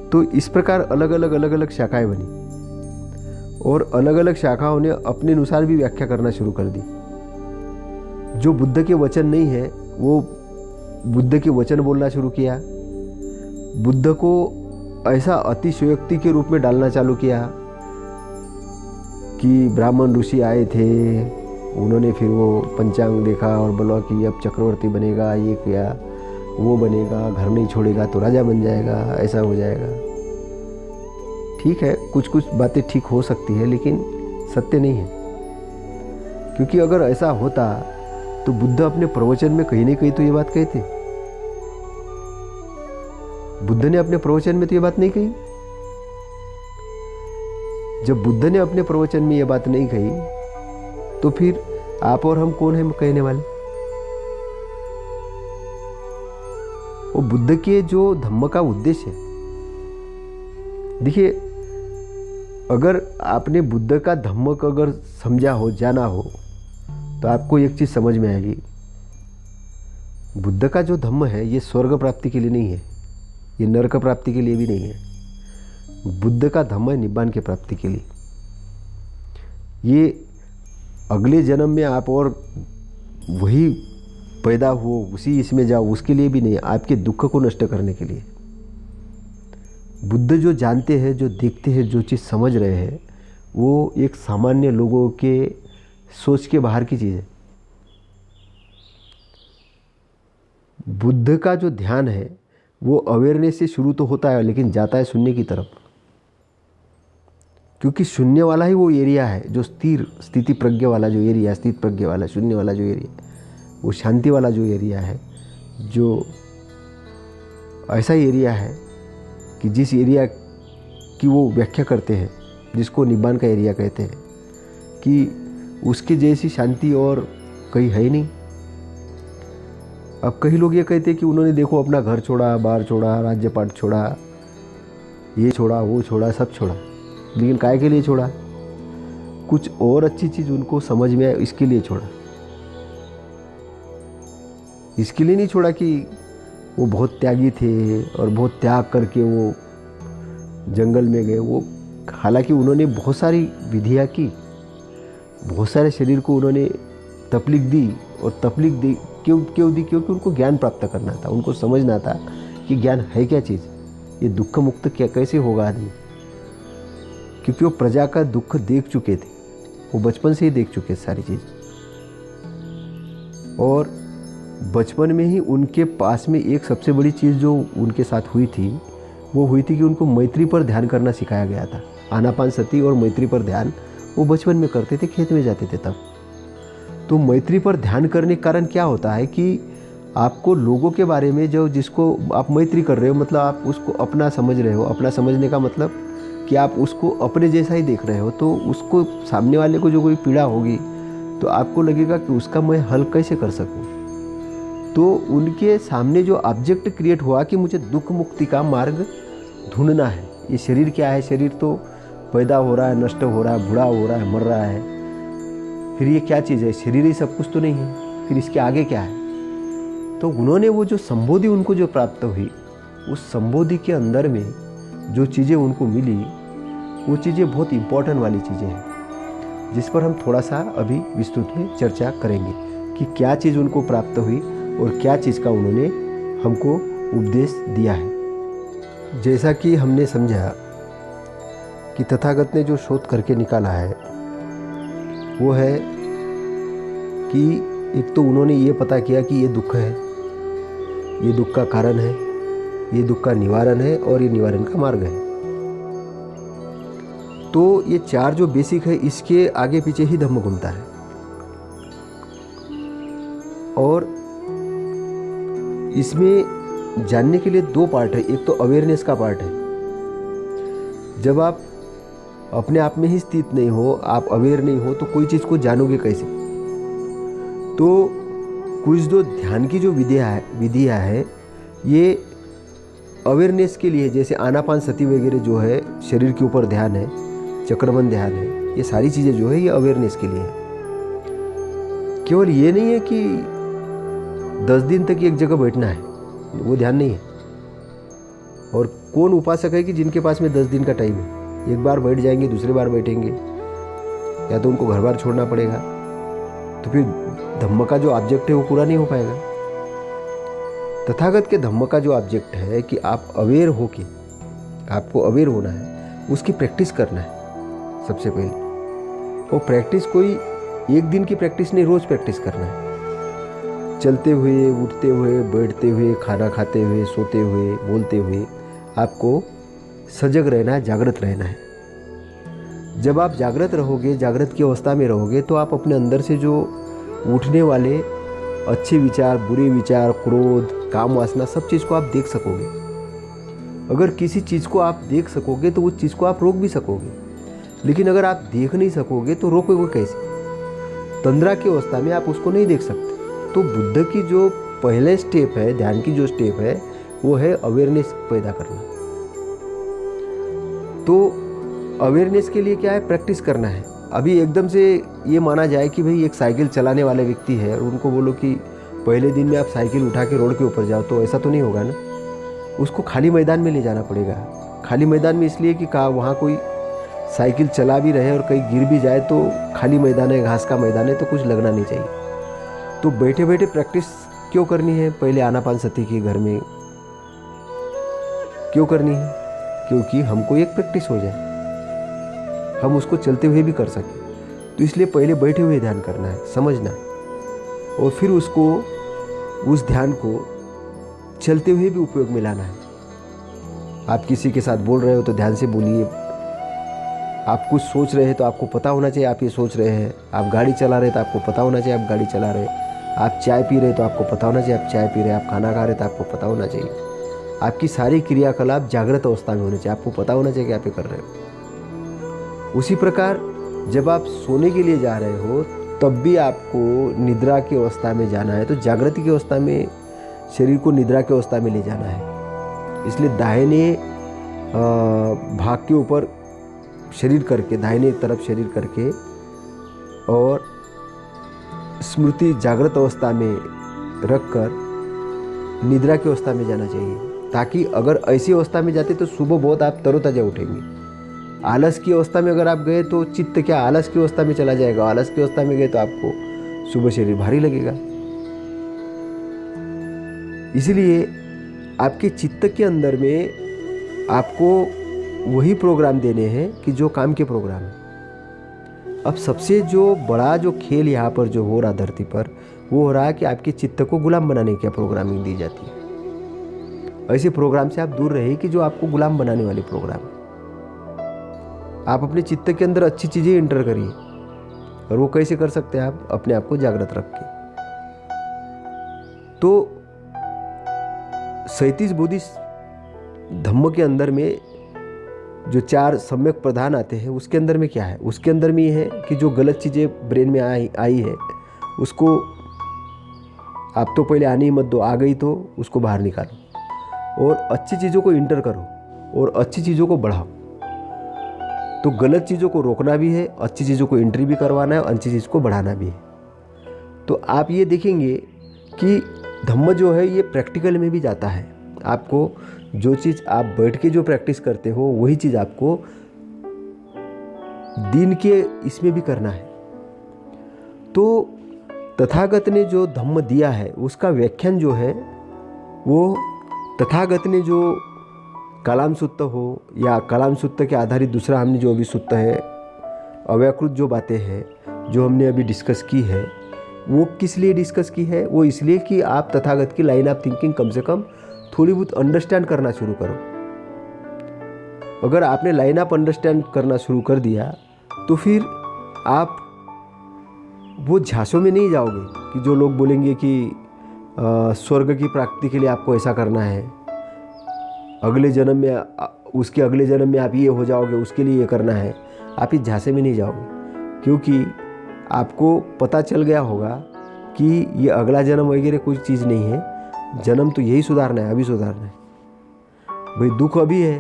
Speaker 1: तो इस प्रकार अलग अलग शाखाएं बनी और अलग अलग शाखाओं ने अपने अनुसार भी व्याख्या करना शुरू कर दी। जो बुद्ध के वचन नहीं है वो बुद्ध के वचन बोलना शुरू किया। बुद्ध को ऐसा अतिशयोक्ति के रूप में डालना चालू किया कि ब्राह्मण ऋषि आए थे, उन्होंने फिर वो पंचांग देखा और बोला कि अब चक्रवर्ती बनेगा, ये किया, वो बनेगा, घर नहीं छोड़ेगा तो राजा बन जाएगा, ऐसा हो जाएगा। ठीक है, कुछ कुछ बातें ठीक हो सकती है लेकिन सत्य नहीं है। क्योंकि अगर ऐसा होता तो बुद्ध अपने प्रवचन में कहीं ना कहीं तो ये बात कहते। बुद्ध ने अपने प्रवचन में तो ये बात नहीं कही। जब बुद्ध ने अपने प्रवचन में ये बात नहीं कही तो फिर आप और हम कौन हैं कहने वाले? वो बुद्ध के जो धम्म का उद्देश्य है, देखिए, अगर आपने बुद्ध का धम्म को अगर समझा हो, जाना हो, तो आपको एक चीज़ समझ में आएगी। बुद्ध का जो धम्म है ये स्वर्ग प्राप्ति के लिए नहीं है, ये नरक प्राप्ति के लिए भी नहीं है। बुद्ध का धम्म है निब्बान की प्राप्ति के लिए। ये अगले जन्म में आप और वही पैदा हो, उसी इसमें जाओ, उसके लिए भी नहीं, आपके दुख को नष्ट करने के लिए। बुद्ध जो जानते हैं, जो देखते हैं, जो चीज़ समझ रहे हैं, वो एक सामान्य लोगों के सोच के बाहर की चीज़ है। बुद्ध का जो ध्यान है वो अवेयरनेस से शुरू तो होता है लेकिन जाता है शून्य की तरफ। क्योंकि शून्य वाला ही वो एरिया है जो स्थिति प्रज्ञा वाला जो एरिया, स्थित प्रज्ञा वाला, शून्य वाला जो एरिया, वो शांति वाला जो एरिया है, जो ऐसा एरिया है कि जिस एरिया की वो व्याख्या करते हैं, जिसको निब्बान का एरिया कहते हैं, कि उसके जैसी शांति और कहीं है ही नहीं। अब कई लोग ये कहते हैं कि उन्होंने देखो अपना घर छोड़ा, बार छोड़ा, राज्यपाट छोड़ा, ये छोड़ा, वो छोड़ा, सब छोड़ा, लेकिन काय के लिए छोड़ा? कुछ और अच्छी चीज़ उनको समझ में आए इसके लिए छोड़ा। इसके लिए नहीं छोड़ा कि वो बहुत त्यागी थे और बहुत त्याग करके वो जंगल में गए। वो हालांकि उन्होंने बहुत सारी विधियाँ की, बहुत सारे शरीर को उन्होंने तकलीफ दी, और तकलीफ दी क्यों दी? क्योंकि उनको ज्ञान प्राप्त करना था, उनको समझना था कि ज्ञान है क्या चीज़, ये दुख मुक्त क्या कैसे होगा आदमी। क्योंकि वो प्रजा का दुख देख चुके थे, वो बचपन से ही देख चुके सारी चीज़। और बचपन में ही उनके पास में एक सबसे बड़ी चीज़ जो उनके साथ हुई थी, वो हुई थी कि उनको मैत्री पर ध्यान करना सिखाया गया था। आनापान सती और मैत्री पर ध्यान वो बचपन में करते थे, खेत में जाते थे तब। तो मैत्री पर ध्यान करने के कारण क्या होता है कि आपको लोगों के बारे में, जो जिसको आप मैत्री कर रहे हो, मतलब आप उसको अपना समझ रहे हो। अपना समझने का मतलब कि आप उसको अपने जैसा ही देख रहे हो। तो उसको, सामने वाले को जो कोई पीड़ा होगी तो आपको लगेगा कि उसका मैं हल कैसे कर सकूं। तो उनके सामने जो ऑब्जेक्ट क्रिएट हुआ कि मुझे दुख मुक्ति का मार्ग ढूंढना है। ये शरीर क्या है? शरीर तो पैदा हो रहा है, नष्ट हो रहा है, बूढ़ा हो रहा है, मर रहा है। फिर ये क्या चीज़ है? शरीर ही सब कुछ तो नहीं है, फिर इसके आगे क्या है? तो उन्होंने वो जो संबोधि उनको जो प्राप्त हुई, उस संबोधि के अंदर में जो चीज़ें उनको मिली, वो चीज़ें बहुत इम्पोर्टेंट वाली चीज़ें हैं, जिस पर हम थोड़ा सा अभी विस्तृत में चर्चा करेंगे कि क्या चीज़ उनको प्राप्त हुई और क्या चीज़ का उन्होंने हमको उपदेश दिया है। जैसा कि हमने समझा कि तथागत ने जो शोध करके निकाला है वो है कि एक तो उन्होंने ये पता किया कि ये दुख है, ये दुख का कारण है, ये दुख का निवारण है और ये निवारण का मार्ग है। तो ये 4 जो बेसिक है, इसके आगे पीछे ही धम्म घूमता है। और इसमें जानने के लिए 2 पार्ट है। एक तो अवेयरनेस का पार्ट है। जब आप अपने आप में ही स्थित नहीं हो, आप अवेयर नहीं हो, तो कोई चीज़ को जानोगे कैसे? तो कुछ जो ध्यान की जो विधियाँ है ये अवेयरनेस के लिए, जैसे आनापान सती वगैरह जो है, शरीर के ऊपर ध्यान है, चक्रबंध ध्यान है, ये सारी चीज़ें जो है ये अवेयरनेस के लिए है। केवल ये नहीं है कि 10 दिन तक एक जगह बैठना है, वो ध्यान नहीं है। और कौन उपासक है कि जिनके पास में 10 दिन का टाइम है? एक बार बैठ जाएंगे, दूसरी बार बैठेंगे, या तो उनको घर बार छोड़ना पड़ेगा, तो फिर धम्म का जो ऑब्जेक्ट है वो पूरा नहीं हो पाएगा। तथागत के धम्म का जो ऑब्जेक्ट है कि आप अवेयर हो के, आपको अवेयर होना है, उसकी प्रैक्टिस करना है सबसे पहले। वो प्रैक्टिस कोई एक दिन की प्रैक्टिस नहीं, रोज़ प्रैक्टिस करना है। चलते हुए, उठते हुए, बैठते हुए, खाना खाते हुए, सोते हुए, बोलते हुए आपको सजग रहना है, जागृत रहना है। जब आप जागृत रहोगे, जागृत की अवस्था में रहोगे, तो आप अपने अंदर से जो उठने वाले अच्छे विचार, बुरे विचार, क्रोध, काम वासना, सब चीज़ को आप देख सकोगे। अगर किसी चीज़ को आप देख सकोगे तो उस चीज़ को आप रोक भी सकोगे। लेकिन अगर आप देख नहीं सकोगे तो रोकोगे कैसे? तंद्रा की अवस्था में आप उसको नहीं देख सकते। तो बुद्ध की जो पहले स्टेप है, ध्यान की जो स्टेप है, वो है अवेयरनेस पैदा करना। तो अवेयरनेस के लिए क्या है? प्रैक्टिस करना है। अभी एकदम से ये माना जाए कि भाई एक साइकिल चलाने वाले व्यक्ति है और उनको बोलो कि पहले दिन में आप साइकिल उठा के रोड के ऊपर जाओ, तो ऐसा तो नहीं होगा ना। उसको खाली मैदान में ले जाना पड़ेगा। खाली मैदान में इसलिए कि वहाँ कोई साइकिल चला भी रहे और कहीं गिर भी जाए तो खाली मैदान है, घास का मैदान है, तो कुछ लगना नहीं चाहिए। तो बैठे बैठे प्रैक्टिस क्यों करनी है? पहले आनापान सती की घर में क्यों करनी है? क्योंकि हमको एक प्रैक्टिस हो जाए, हम उसको चलते हुए भी कर सकें। तो इसलिए पहले बैठे हुए ध्यान करना है, समझना है, और फिर उसको, उस ध्यान को चलते हुए भी उपयोग में लाना है। आप किसी के साथ बोल रहे हो तो ध्यान से बोलिए। आप कुछ सोच रहे हैं तो आपको पता होना चाहिए आप ये सोच रहे हैं। आप गाड़ी चला रहे तो आपको पता होना चाहिए आप गाड़ी चला रहे हैं। आप चाय पी रहे तो आपको पता होना चाहिए आप चाय पी रहे हैं। आप खाना खा रहे तो आपको पता होना चाहिए। आपकी सारी क्रियाकलाप जागृत अवस्था में होने चाहिए, आपको पता होना चाहिए कि आप ये कर रहे हो। उसी प्रकार जब आप सोने के लिए जा रहे हो तब भी आपको निद्रा की अवस्था में जाना है, तो जागृति की अवस्था में शरीर को निद्रा की अवस्था में ले जाना है। इसलिए दाहिने भाग के ऊपर शरीर करके, दाहिने तरफ शरीर करके, और स्मृति जागृत अवस्था में रखकर निद्रा की अवस्था में जाना चाहिए, ताकि अगर ऐसी अवस्था में जाते तो सुबह बहुत आप तरोताजा उठेंगे। आलस की अवस्था में अगर आप गए तो चित्त क्या आलस की अवस्था में चला जाएगा। आलस की अवस्था में गए तो आपको सुबह शरीर भारी लगेगा। इसलिए आपके चित्त के अंदर में आपको वही प्रोग्राम देने हैं कि जो काम के प्रोग्राम है। अब सबसे जो बड़ा जो खेल यहाँ पर जो हो रहा धरती पर, वो हो रहा है कि आपके चित्त को गुलाम बनाने की प्रोग्रामिंग दी जाती है। ऐसे प्रोग्राम से आप दूर रहिए कि जो आपको गुलाम बनाने वाले प्रोग्राम है। आप अपने चित्त के अंदर अच्छी चीज़ें इंटर करिए, और वो कैसे कर सकते हैं आप? अपने आप को जागृत रख के। तो 37 बोधि धम्म के अंदर में जो 4 सम्यक प्रधान आते हैं, उसके अंदर में क्या है? उसके अंदर में ये है कि जो गलत चीज़ें ब्रेन में आई है उसको आप तो पहले आने ही मत दो, आ गई तो उसको बाहर निकालो और अच्छी चीज़ों को इंटर करो और अच्छी चीज़ों को बढ़ाओ। तो गलत चीज़ों को रोकना भी है, अच्छी चीज़ों को एंट्री भी करवाना है, अच्छी चीज़ को बढ़ाना भी है। तो आप ये देखेंगे कि धम्म जो है ये प्रैक्टिकल में भी जाता है। आपको जो चीज़ आप बैठ के जो प्रैक्टिस करते हो वही चीज़ आपको दिन के इसमें भी करना है। तो तथागत ने जो धम्म दिया है उसका व्याख्यान जो है वो तथागत ने जो कलाम सूत्र हो या कलाम सूत्र के आधारित दूसरा हमने जो अभी सूत्र है, अव्याकृत जो बातें हैं, जो हमने अभी डिस्कस की है वो किस लिए डिस्कस की है? वो इसलिए कि आप तथागत की लाइन ऑफ थिंकिंग कम से कम थोड़ी बहुत अंडरस्टैंड करना शुरू करो। अगर आपने लाइन ऑफ अंडरस्टैंड करना शुरू कर दिया तो फिर आप वो झांसों में नहीं जाओगे कि जो लोग बोलेंगे कि स्वर्ग की प्राप्ति के लिए आपको ऐसा करना है, अगले जन्म में उसके अगले जन्म में आप ये हो जाओगे, उसके लिए ये करना है। आप इस झांसे में नहीं जाओगे, क्योंकि आपको पता चल गया होगा कि ये अगला जन्म वगैरह कोई चीज़ नहीं है। जन्म तो यही सुधारना है, अभी सुधारना है। भाई दुख अभी है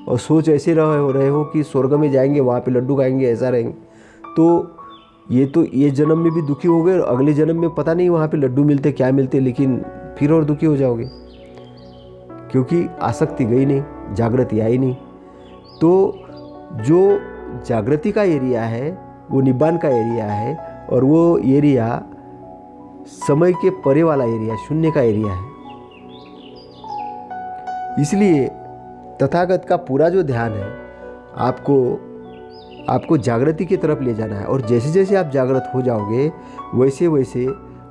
Speaker 1: और सोच ऐसे रहे हो कि स्वर्ग में जाएंगे, वहाँ पे लड्डू खाएंगे, ऐसा रहेंगे, तो ये जन्म में भी दुखी हो गए और अगले जन्म में पता नहीं वहाँ पे लड्डू मिलते क्या मिलते, लेकिन फिर और दुखी हो जाओगे, क्योंकि आसक्ति गई नहीं, जागृति आई नहीं। तो जो जागृति का एरिया है वो निब्बान का एरिया है, और वो एरिया समय के परे वाला एरिया, शून्य का एरिया है। इसलिए तथागत का पूरा जो ध्यान है आपको जागृति की तरफ ले जाना है, और जैसे जैसे आप जागृत हो जाओगे वैसे वैसे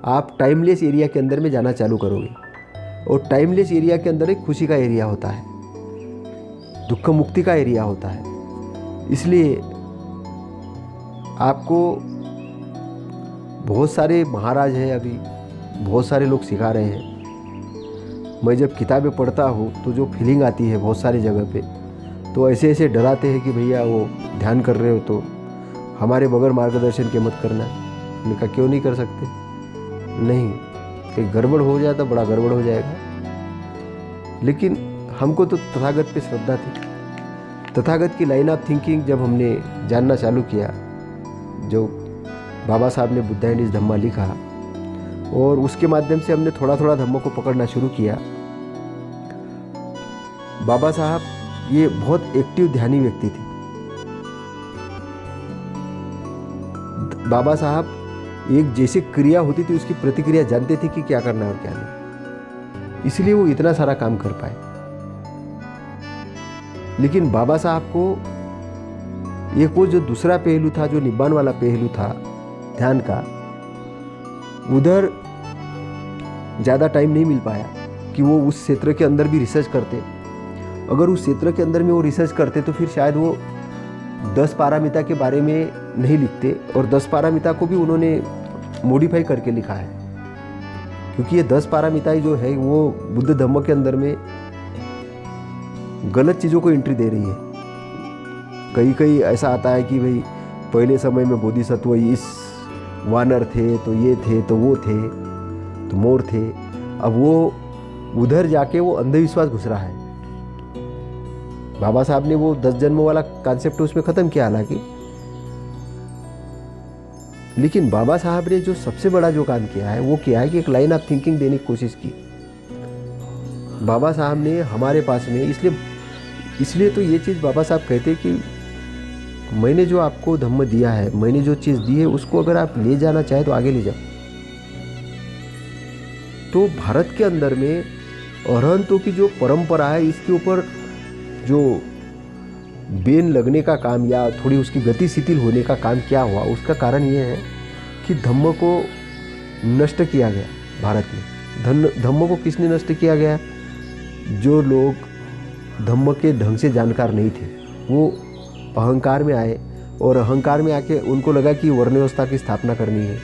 Speaker 1: आप टाइमलेस एरिया के अंदर में जाना चालू करोगे। और टाइमलेस एरिया के अंदर एक खुशी का एरिया होता है, दुख मुक्ति का एरिया होता है। इसलिए आपको बहुत सारे महाराज हैं, अभी बहुत सारे लोग सिखा रहे हैं। मैं जब किताबें पढ़ता हूँ तो जो फीलिंग आती है बहुत सारी जगह पे, तो ऐसे ऐसे डराते हैं कि भैया वो ध्यान कर रहे हो तो हमारे बगैर मार्गदर्शन के मत करना। मैंने कहा क्यों नहीं कर सकते? नहीं, कि गड़बड़ हो जाए तो बड़ा गड़बड़ हो जाएगा। लेकिन हमको तो तथागत पे श्रद्धा थी। तथागत की लाइन ऑफ थिंकिंग जब हमने जानना चालू किया, जो बाबा साहब ने बुद्धा एंड हिज धम्मा लिखा, और उसके माध्यम से हमने थोड़ा थोड़ा धम्मों को पकड़ना शुरू किया। बाबा साहब ये बहुत एक्टिव ध्यानी व्यक्ति थे। बाबा साहब एक जैसे क्रिया होती थी उसकी प्रतिक्रिया जानते थे कि क्या करना है और क्या नहीं, इसलिए वो इतना सारा काम कर पाए। लेकिन बाबा साहब को एक वो जो दूसरा पहलू था, जो निब्बान वाला पहलू था ध्यान का, उधर ज़्यादा टाइम नहीं मिल पाया कि वो उस क्षेत्र के अंदर भी रिसर्च करते। अगर उस क्षेत्र के अंदर में वो रिसर्च करते तो फिर शायद वो 10 पारामिता के बारे में नहीं लिखते, और 10 पारामिता को भी उन्होंने मॉडिफाई करके लिखा है, क्योंकि ये 10 पारामिता जो है वो बुद्ध धम्म के अंदर में गलत चीज़ों को एंट्री दे रही है। कई ऐसा आता है कि भाई पहले समय में बोधिसत्व इस वानर थे, तो ये थे, तो वो थे, तो मोर थे। अब वो उधर जाके वो अंधविश्वास घुस रहा है। बाबा साहब ने वो 10 जन्मों वाला कॉन्सेप्ट उसमें ख़त्म किया हालांकि, लेकिन बाबा साहब ने जो सबसे बड़ा जो काम किया है वो किया है कि एक लाइन ऑफ थिंकिंग देने की कोशिश की। बाबा साहब ने हमारे पास में, इसलिए तो ये चीज़ बाबा साहब कहते कि मैंने जो आपको धम्म दिया है, मैंने जो चीज़ दी है, उसको अगर आप ले जाना चाहे तो आगे ले जाओ। तो भारत के अंदर में अरहंतों की जो परंपरा है, इसके ऊपर जो बेन लगने का काम या थोड़ी उसकी गति शिथिल होने का काम क्या हुआ, उसका कारण ये है कि धम्म को नष्ट किया गया भारत में। धम्म को किसने नष्ट किया गया? जो लोग धम्म के ढंग से जानकार नहीं थे, वो अहंकार में आए, और अहंकार में आके उनको लगा कि वर्ण व्यवस्था की स्थापना करनी है।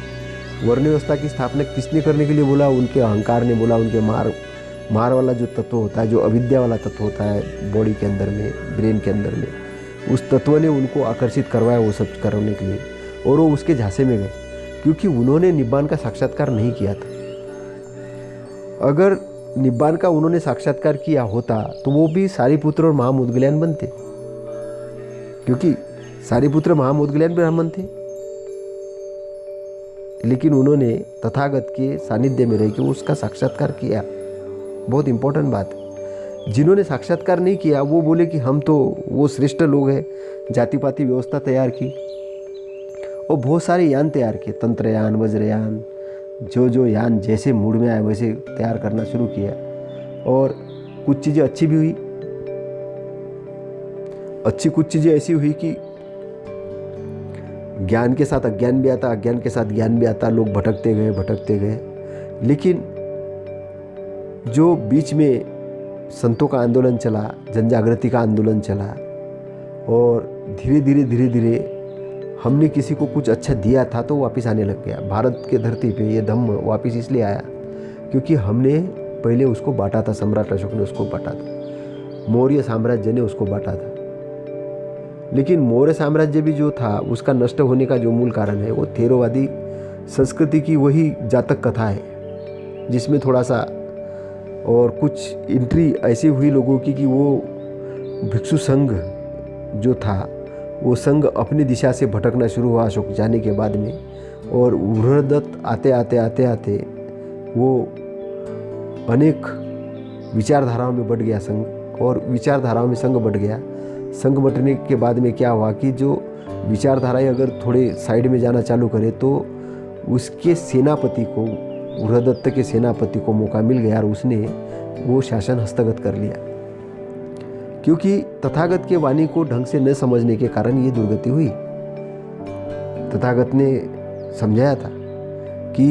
Speaker 1: वर्ण व्यवस्था की स्थापना किसने करने के लिए बोला? उनके अहंकार ने बोला। उनके मार वाला जो तत्व होता है, जो अविद्या वाला तत्व होता है बॉडी के अंदर में, ब्रेन के अंदर में, उस तत्व ने उनको आकर्षित करवाया वो सब करने के लिए, और वो उसके झांसे में गए, क्योंकि उन्होंने निब्बान का साक्षात्कार नहीं किया था। अगर निब्बान का उन्होंने साक्षात्कार किया होता तो वो भी सारिपुत्र और महामुद्गलयान बनते, क्योंकि सारिपुत्र महामुद्गलयान ब्राह्मण थे। लेकिन उन्होंने तथागत के सानिध्य में रह के उसका साक्षात्कार किया। बहुत इंपॉर्टेंट बात है। जिन्होंने साक्षात्कार नहीं किया वो बोले कि हम तो वो श्रेष्ठ लोग हैं, जाति पाति व्यवस्था तैयार की और बहुत सारे यान तैयार किए, तंत्रयान, वज्रयान, जो यान जैसे मूड में आए वैसे तैयार करना शुरू किया। और कुछ चीज़ें अच्छी भी हुई, कुछ चीज़ें ऐसी हुई कि ज्ञान के साथ अज्ञान भी आता, अज्ञान के साथ ज्ञान भी आता, लोग भटकते गए। लेकिन जो बीच में संतों का आंदोलन चला, जन जागृति का आंदोलन चला, और धीरे धीरे हमने किसी को कुछ अच्छा दिया था तो वापस आने लग गया। भारत के धरती पे ये धम्म वापस इसलिए आया क्योंकि हमने पहले उसको बांटा था, सम्राट अशोक ने उसको बांटा था, मौर्य साम्राज्य ने उसको बांटा था। लेकिन मौर्य साम्राज्य भी जो था उसका नष्ट होने का जो मूल कारण है वो थेरोवादी संस्कृति की वही जातक कथा है, जिसमें थोड़ा सा और कुछ एंट्री ऐसी हुई लोगों की कि वो भिक्षु संघ जो था वो संघ अपनी दिशा से भटकना शुरू हुआ अशोक जाने के बाद में, और बृहदत्त आते आते वो अनेक विचारधाराओं में बढ़ गया संघ, और विचारधाराओं में संघ बढ़ गया। संघ बंटने के बाद में क्या हुआ कि जो विचारधाराएं अगर थोड़े साइड में जाना चालू करे तो उसके सेनापति को, बृहदत्त के सेनापति को मौका मिल गया और उसने वो शासन हस्तगत कर लिया। क्योंकि तथागत के वाणी को ढंग से न समझने के कारण ये दुर्गति हुई। तथागत ने समझाया था कि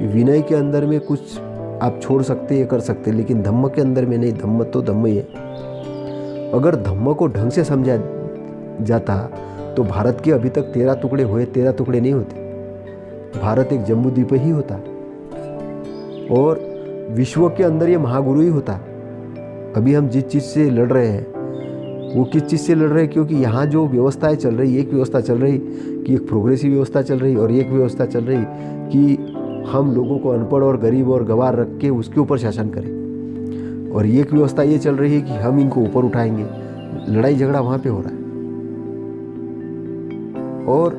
Speaker 1: विनय के अंदर में कुछ आप छोड़ सकते, ये कर सकते, लेकिन धम्म के अंदर में नहीं। धम्म तो धम्म ही है। अगर धम्म को ढंग से समझा जाता तो भारत के अभी तक 13 टुकड़े हुए, 13 टुकड़े नहीं होते। भारत एक जम्बू द्वीप ही होता और विश्व के अंदर ये महागुरु ही होता। अभी हम जिस चीज़ से लड़ रहे हैं वो किस चीज़ से लड़ रहे हैं? क्योंकि यहाँ जो व्यवस्थाएं चल रही, एक व्यवस्था चल रही कि एक प्रोग्रेसिव व्यवस्था चल रही, और एक व्यवस्था चल रही कि हम लोगों को अनपढ़ और गरीब और गंवार रख के उसके ऊपर शासन करें, और एक व्यवस्था ये चल रही है कि हम इनको ऊपर उठाएंगे। लड़ाई झगड़ा वहाँ पे हो रहा है। और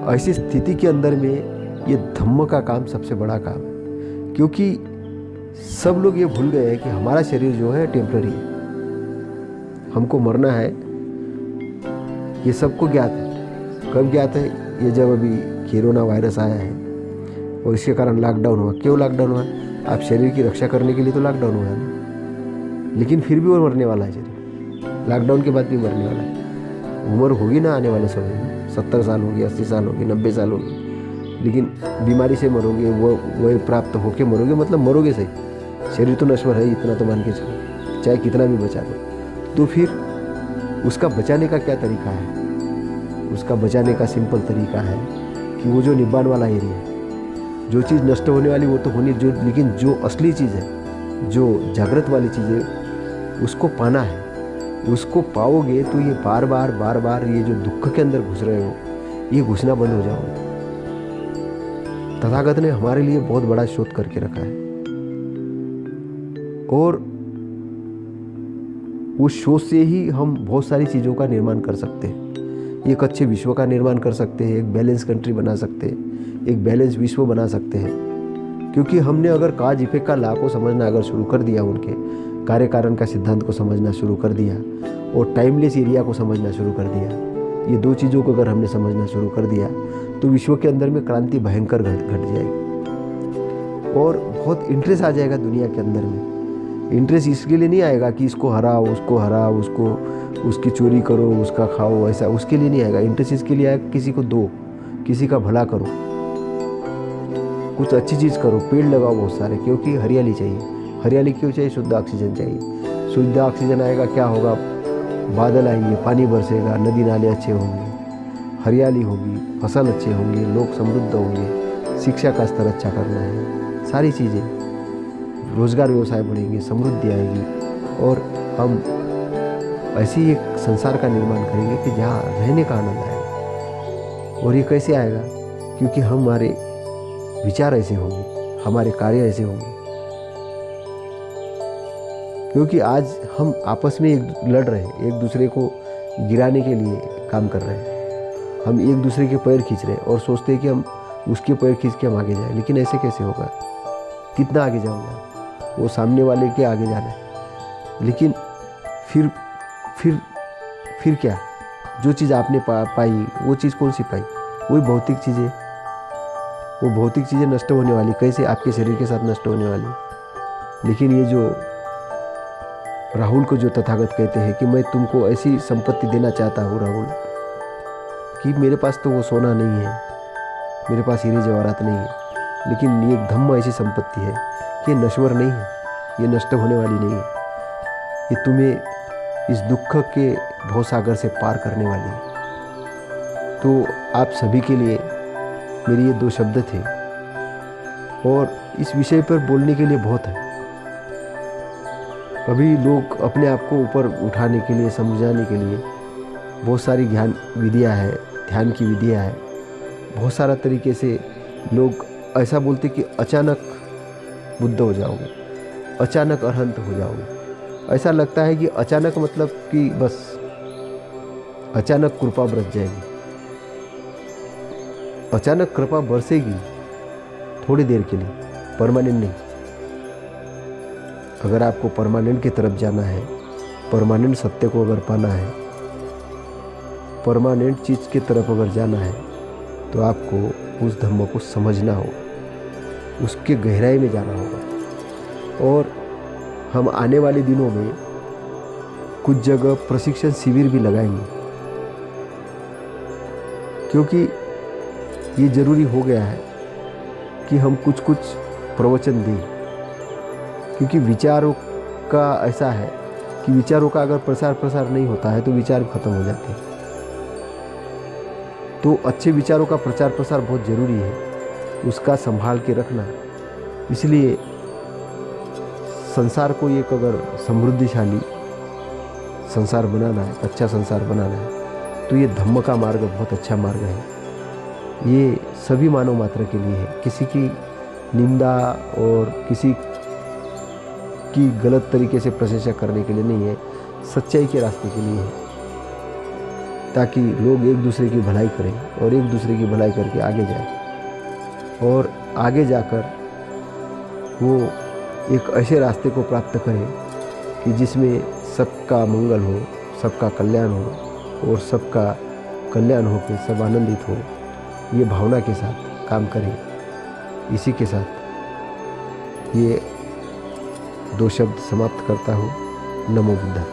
Speaker 1: ऐसी स्थिति के अंदर में ये धम्म का काम सबसे बड़ा काम है, क्योंकि सब लोग ये भूल गए हैं कि हमारा शरीर जो है टेम्पररी है, हमको मरना है। ये सबको ज्ञात है। कब ज्ञात है? ये जब अभी कोरोना वायरस आया है और इसके कारण लॉकडाउन हुआ। क्यों लॉकडाउन हुआ? आप शरीर की रक्षा करने के लिए तो लॉकडाउन हुआ है, लेकिन फिर भी वो मरने वाला है शरीर। लॉकडाउन के बाद भी मरने वाला है। उम्र होगी ना आने वाले समय में, 70 साल होगी, 80 साल होगी, 90 साल होगी, लेकिन बीमारी से मरोगे, वो वही प्राप्त होके मरोगे, मतलब मरोगे सही। शरीर तो नश्वर है, इतना तो मान के चलो, चाहे कितना भी बचा लो। तो फिर उसका बचाने का क्या तरीका है? उसका बचाने का सिंपल तरीका है कि वो जो निब्बान वाला एरिया है, जो चीज़ नष्ट होने वाली वो तो होनी, जो लेकिन जो असली चीज़ है, जो जागृत वाली चीज़ है, उसको पाना है। उसको पाओगे तो ये बार बार ये जो दुख के अंदर घुस रहे हो, ये घुसना बंद हो जाओगे। तथागत ने हमारे लिए बहुत बड़ा शोध करके रखा है, और उस शोध से ही हम बहुत सारी चीज़ों का निर्माण कर सकते हैं। एक अच्छे विश्व का निर्माण कर सकते हैं, एक बैलेंस कंट्री बना सकते हैं, एक बैलेंस विश्व बना सकते हैं। क्योंकि हमने अगर काज इफेक्ट का लॉ को समझना अगर शुरू कर दिया, उनके कार्य कारण का सिद्धांत को समझना शुरू कर दिया, और टाइमलेस एरिया को समझना शुरू कर दिया, ये दो चीज़ों को अगर हमने समझना शुरू कर दिया तो विश्व के अंदर में क्रांति भयंकर घट जाएगी, और बहुत इंटरेस्ट आ जाएगा दुनिया के अंदर में। इंटरेस्ट इसके लिए नहीं आएगा कि इसको हराओ, उसको हराओ, उसकी चोरी करो, उसका खाओ, ऐसा उसके लिए नहीं आएगा। इंटरेस्ट इसके लिए आएगा किसी को दो, किसी का भला करो, कुछ अच्छी चीज़ करो, पेड़ लगाओ बहुत सारे, क्योंकि हरियाली चाहिए। हरियाली क्यों चाहिए? शुद्ध ऑक्सीजन चाहिए। शुद्ध ऑक्सीजन आएगा, क्या होगा? बादल आएंगे, पानी बरसेगा, नदी नाले अच्छे होंगे, हरियाली होगी, फसल अच्छे होंगे, लोग समृद्ध होंगे, शिक्षा का स्तर अच्छा करना है, सारी चीज़ें, रोजगार व्यवसाय बढ़ेंगे, समृद्धि आएगी, और हम ऐसी एक संसार का निर्माण करेंगे कि जहाँ रहने का आनंद आएगा। और ये कैसे आएगा? क्योंकि हमारे विचार ऐसे होंगे, हमारे कार्य ऐसे होंगे। क्योंकि आज हम आपस में लड़ रहे हैं, एक दूसरे को गिराने के लिए काम कर रहे हैं। हम एक दूसरे के पैर खींच रहे हैं और सोचते हैं कि हम उसके पैर खींच के हम आगे जाएं, लेकिन ऐसे कैसे होगा? कितना आगे जाऊँगा? वो सामने वाले के आगे जाना है, लेकिन फिर क्या? जो चीज़ आपने पाई वो चीज़ कौन सी पाई? वही भौतिक चीज़ें। वो भौतिक चीज़ें नष्ट होने वाली, कैसे? आपके शरीर के साथ नष्ट होने वाली। लेकिन ये जो राहुल को जो तथागत कहते हैं कि मैं तुमको ऐसी संपत्ति देना चाहता हूँ राहुल, कि मेरे पास तो वो सोना नहीं है, मेरे पास हीरे जवाहरात नहीं है, लेकिन ये धम्म ऐसी संपत्ति है कि ये नश्वर नहीं है, ये नष्ट होने वाली नहीं है, ये तुम्हें इस दुख के भवसागर से पार करने वाली है। तो आप सभी के लिए मेरे ये 2 शब्द थे, और इस विषय पर बोलने के लिए बहुत है। अभी लोग अपने आप को ऊपर उठाने के लिए, समझाने के लिए बहुत सारी ज्ञान विधियाँ है, ध्यान की विधियाँ है, बहुत सारा तरीके से लोग ऐसा बोलते कि अचानक बुद्ध हो जाओगे, अचानक अरहंत हो जाओगे। ऐसा लगता है कि अचानक मतलब कि बस अचानक कृपा बरस जाएगी, अचानक कृपा बरसेगी थोड़ी देर के लिए, परमानेंट नहीं। अगर आपको परमानेंट की तरफ जाना है, परमानेंट सत्य को अगर पाना है, परमानेंट चीज़ की तरफ अगर जाना है, तो आपको उस धर्म को समझना होगा, उसके गहराई में जाना होगा। और हम आने वाले दिनों में कुछ जगह प्रशिक्षण शिविर भी लगाएंगे, क्योंकि ये ज़रूरी हो गया है कि हम कुछ कुछ प्रवचन दें, क्योंकि विचारों का ऐसा है कि विचारों का अगर प्रसार नहीं होता है तो विचार खत्म हो जाते हैं। तो अच्छे विचारों का प्रचार प्रसार बहुत ज़रूरी है, उसका संभाल के रखना। इसलिए संसार को एक अगर समृद्धिशाली संसार बनाना है, अच्छा संसार बनाना है, तो ये धम्म का मार्ग बहुत अच्छा मार्ग है। ये सभी मानव मात्र के लिए है, किसी की निंदा और किसी की गलत तरीके से प्रशंसा करने के लिए नहीं है, सच्चाई के रास्ते के लिए है, ताकि लोग एक दूसरे की भलाई करें और एक दूसरे की भलाई करके आगे जाएं, और आगे जाकर वो एक ऐसे रास्ते को प्राप्त करें कि जिसमें सबका मंगल हो, सबका कल्याण हो, और सबका कल्याण हो के सब आनंदित हो। ये भावना के साथ काम करें। इसी के साथ ये 2 शब्द समाप्त करता हूँ। नमो बुद्धा।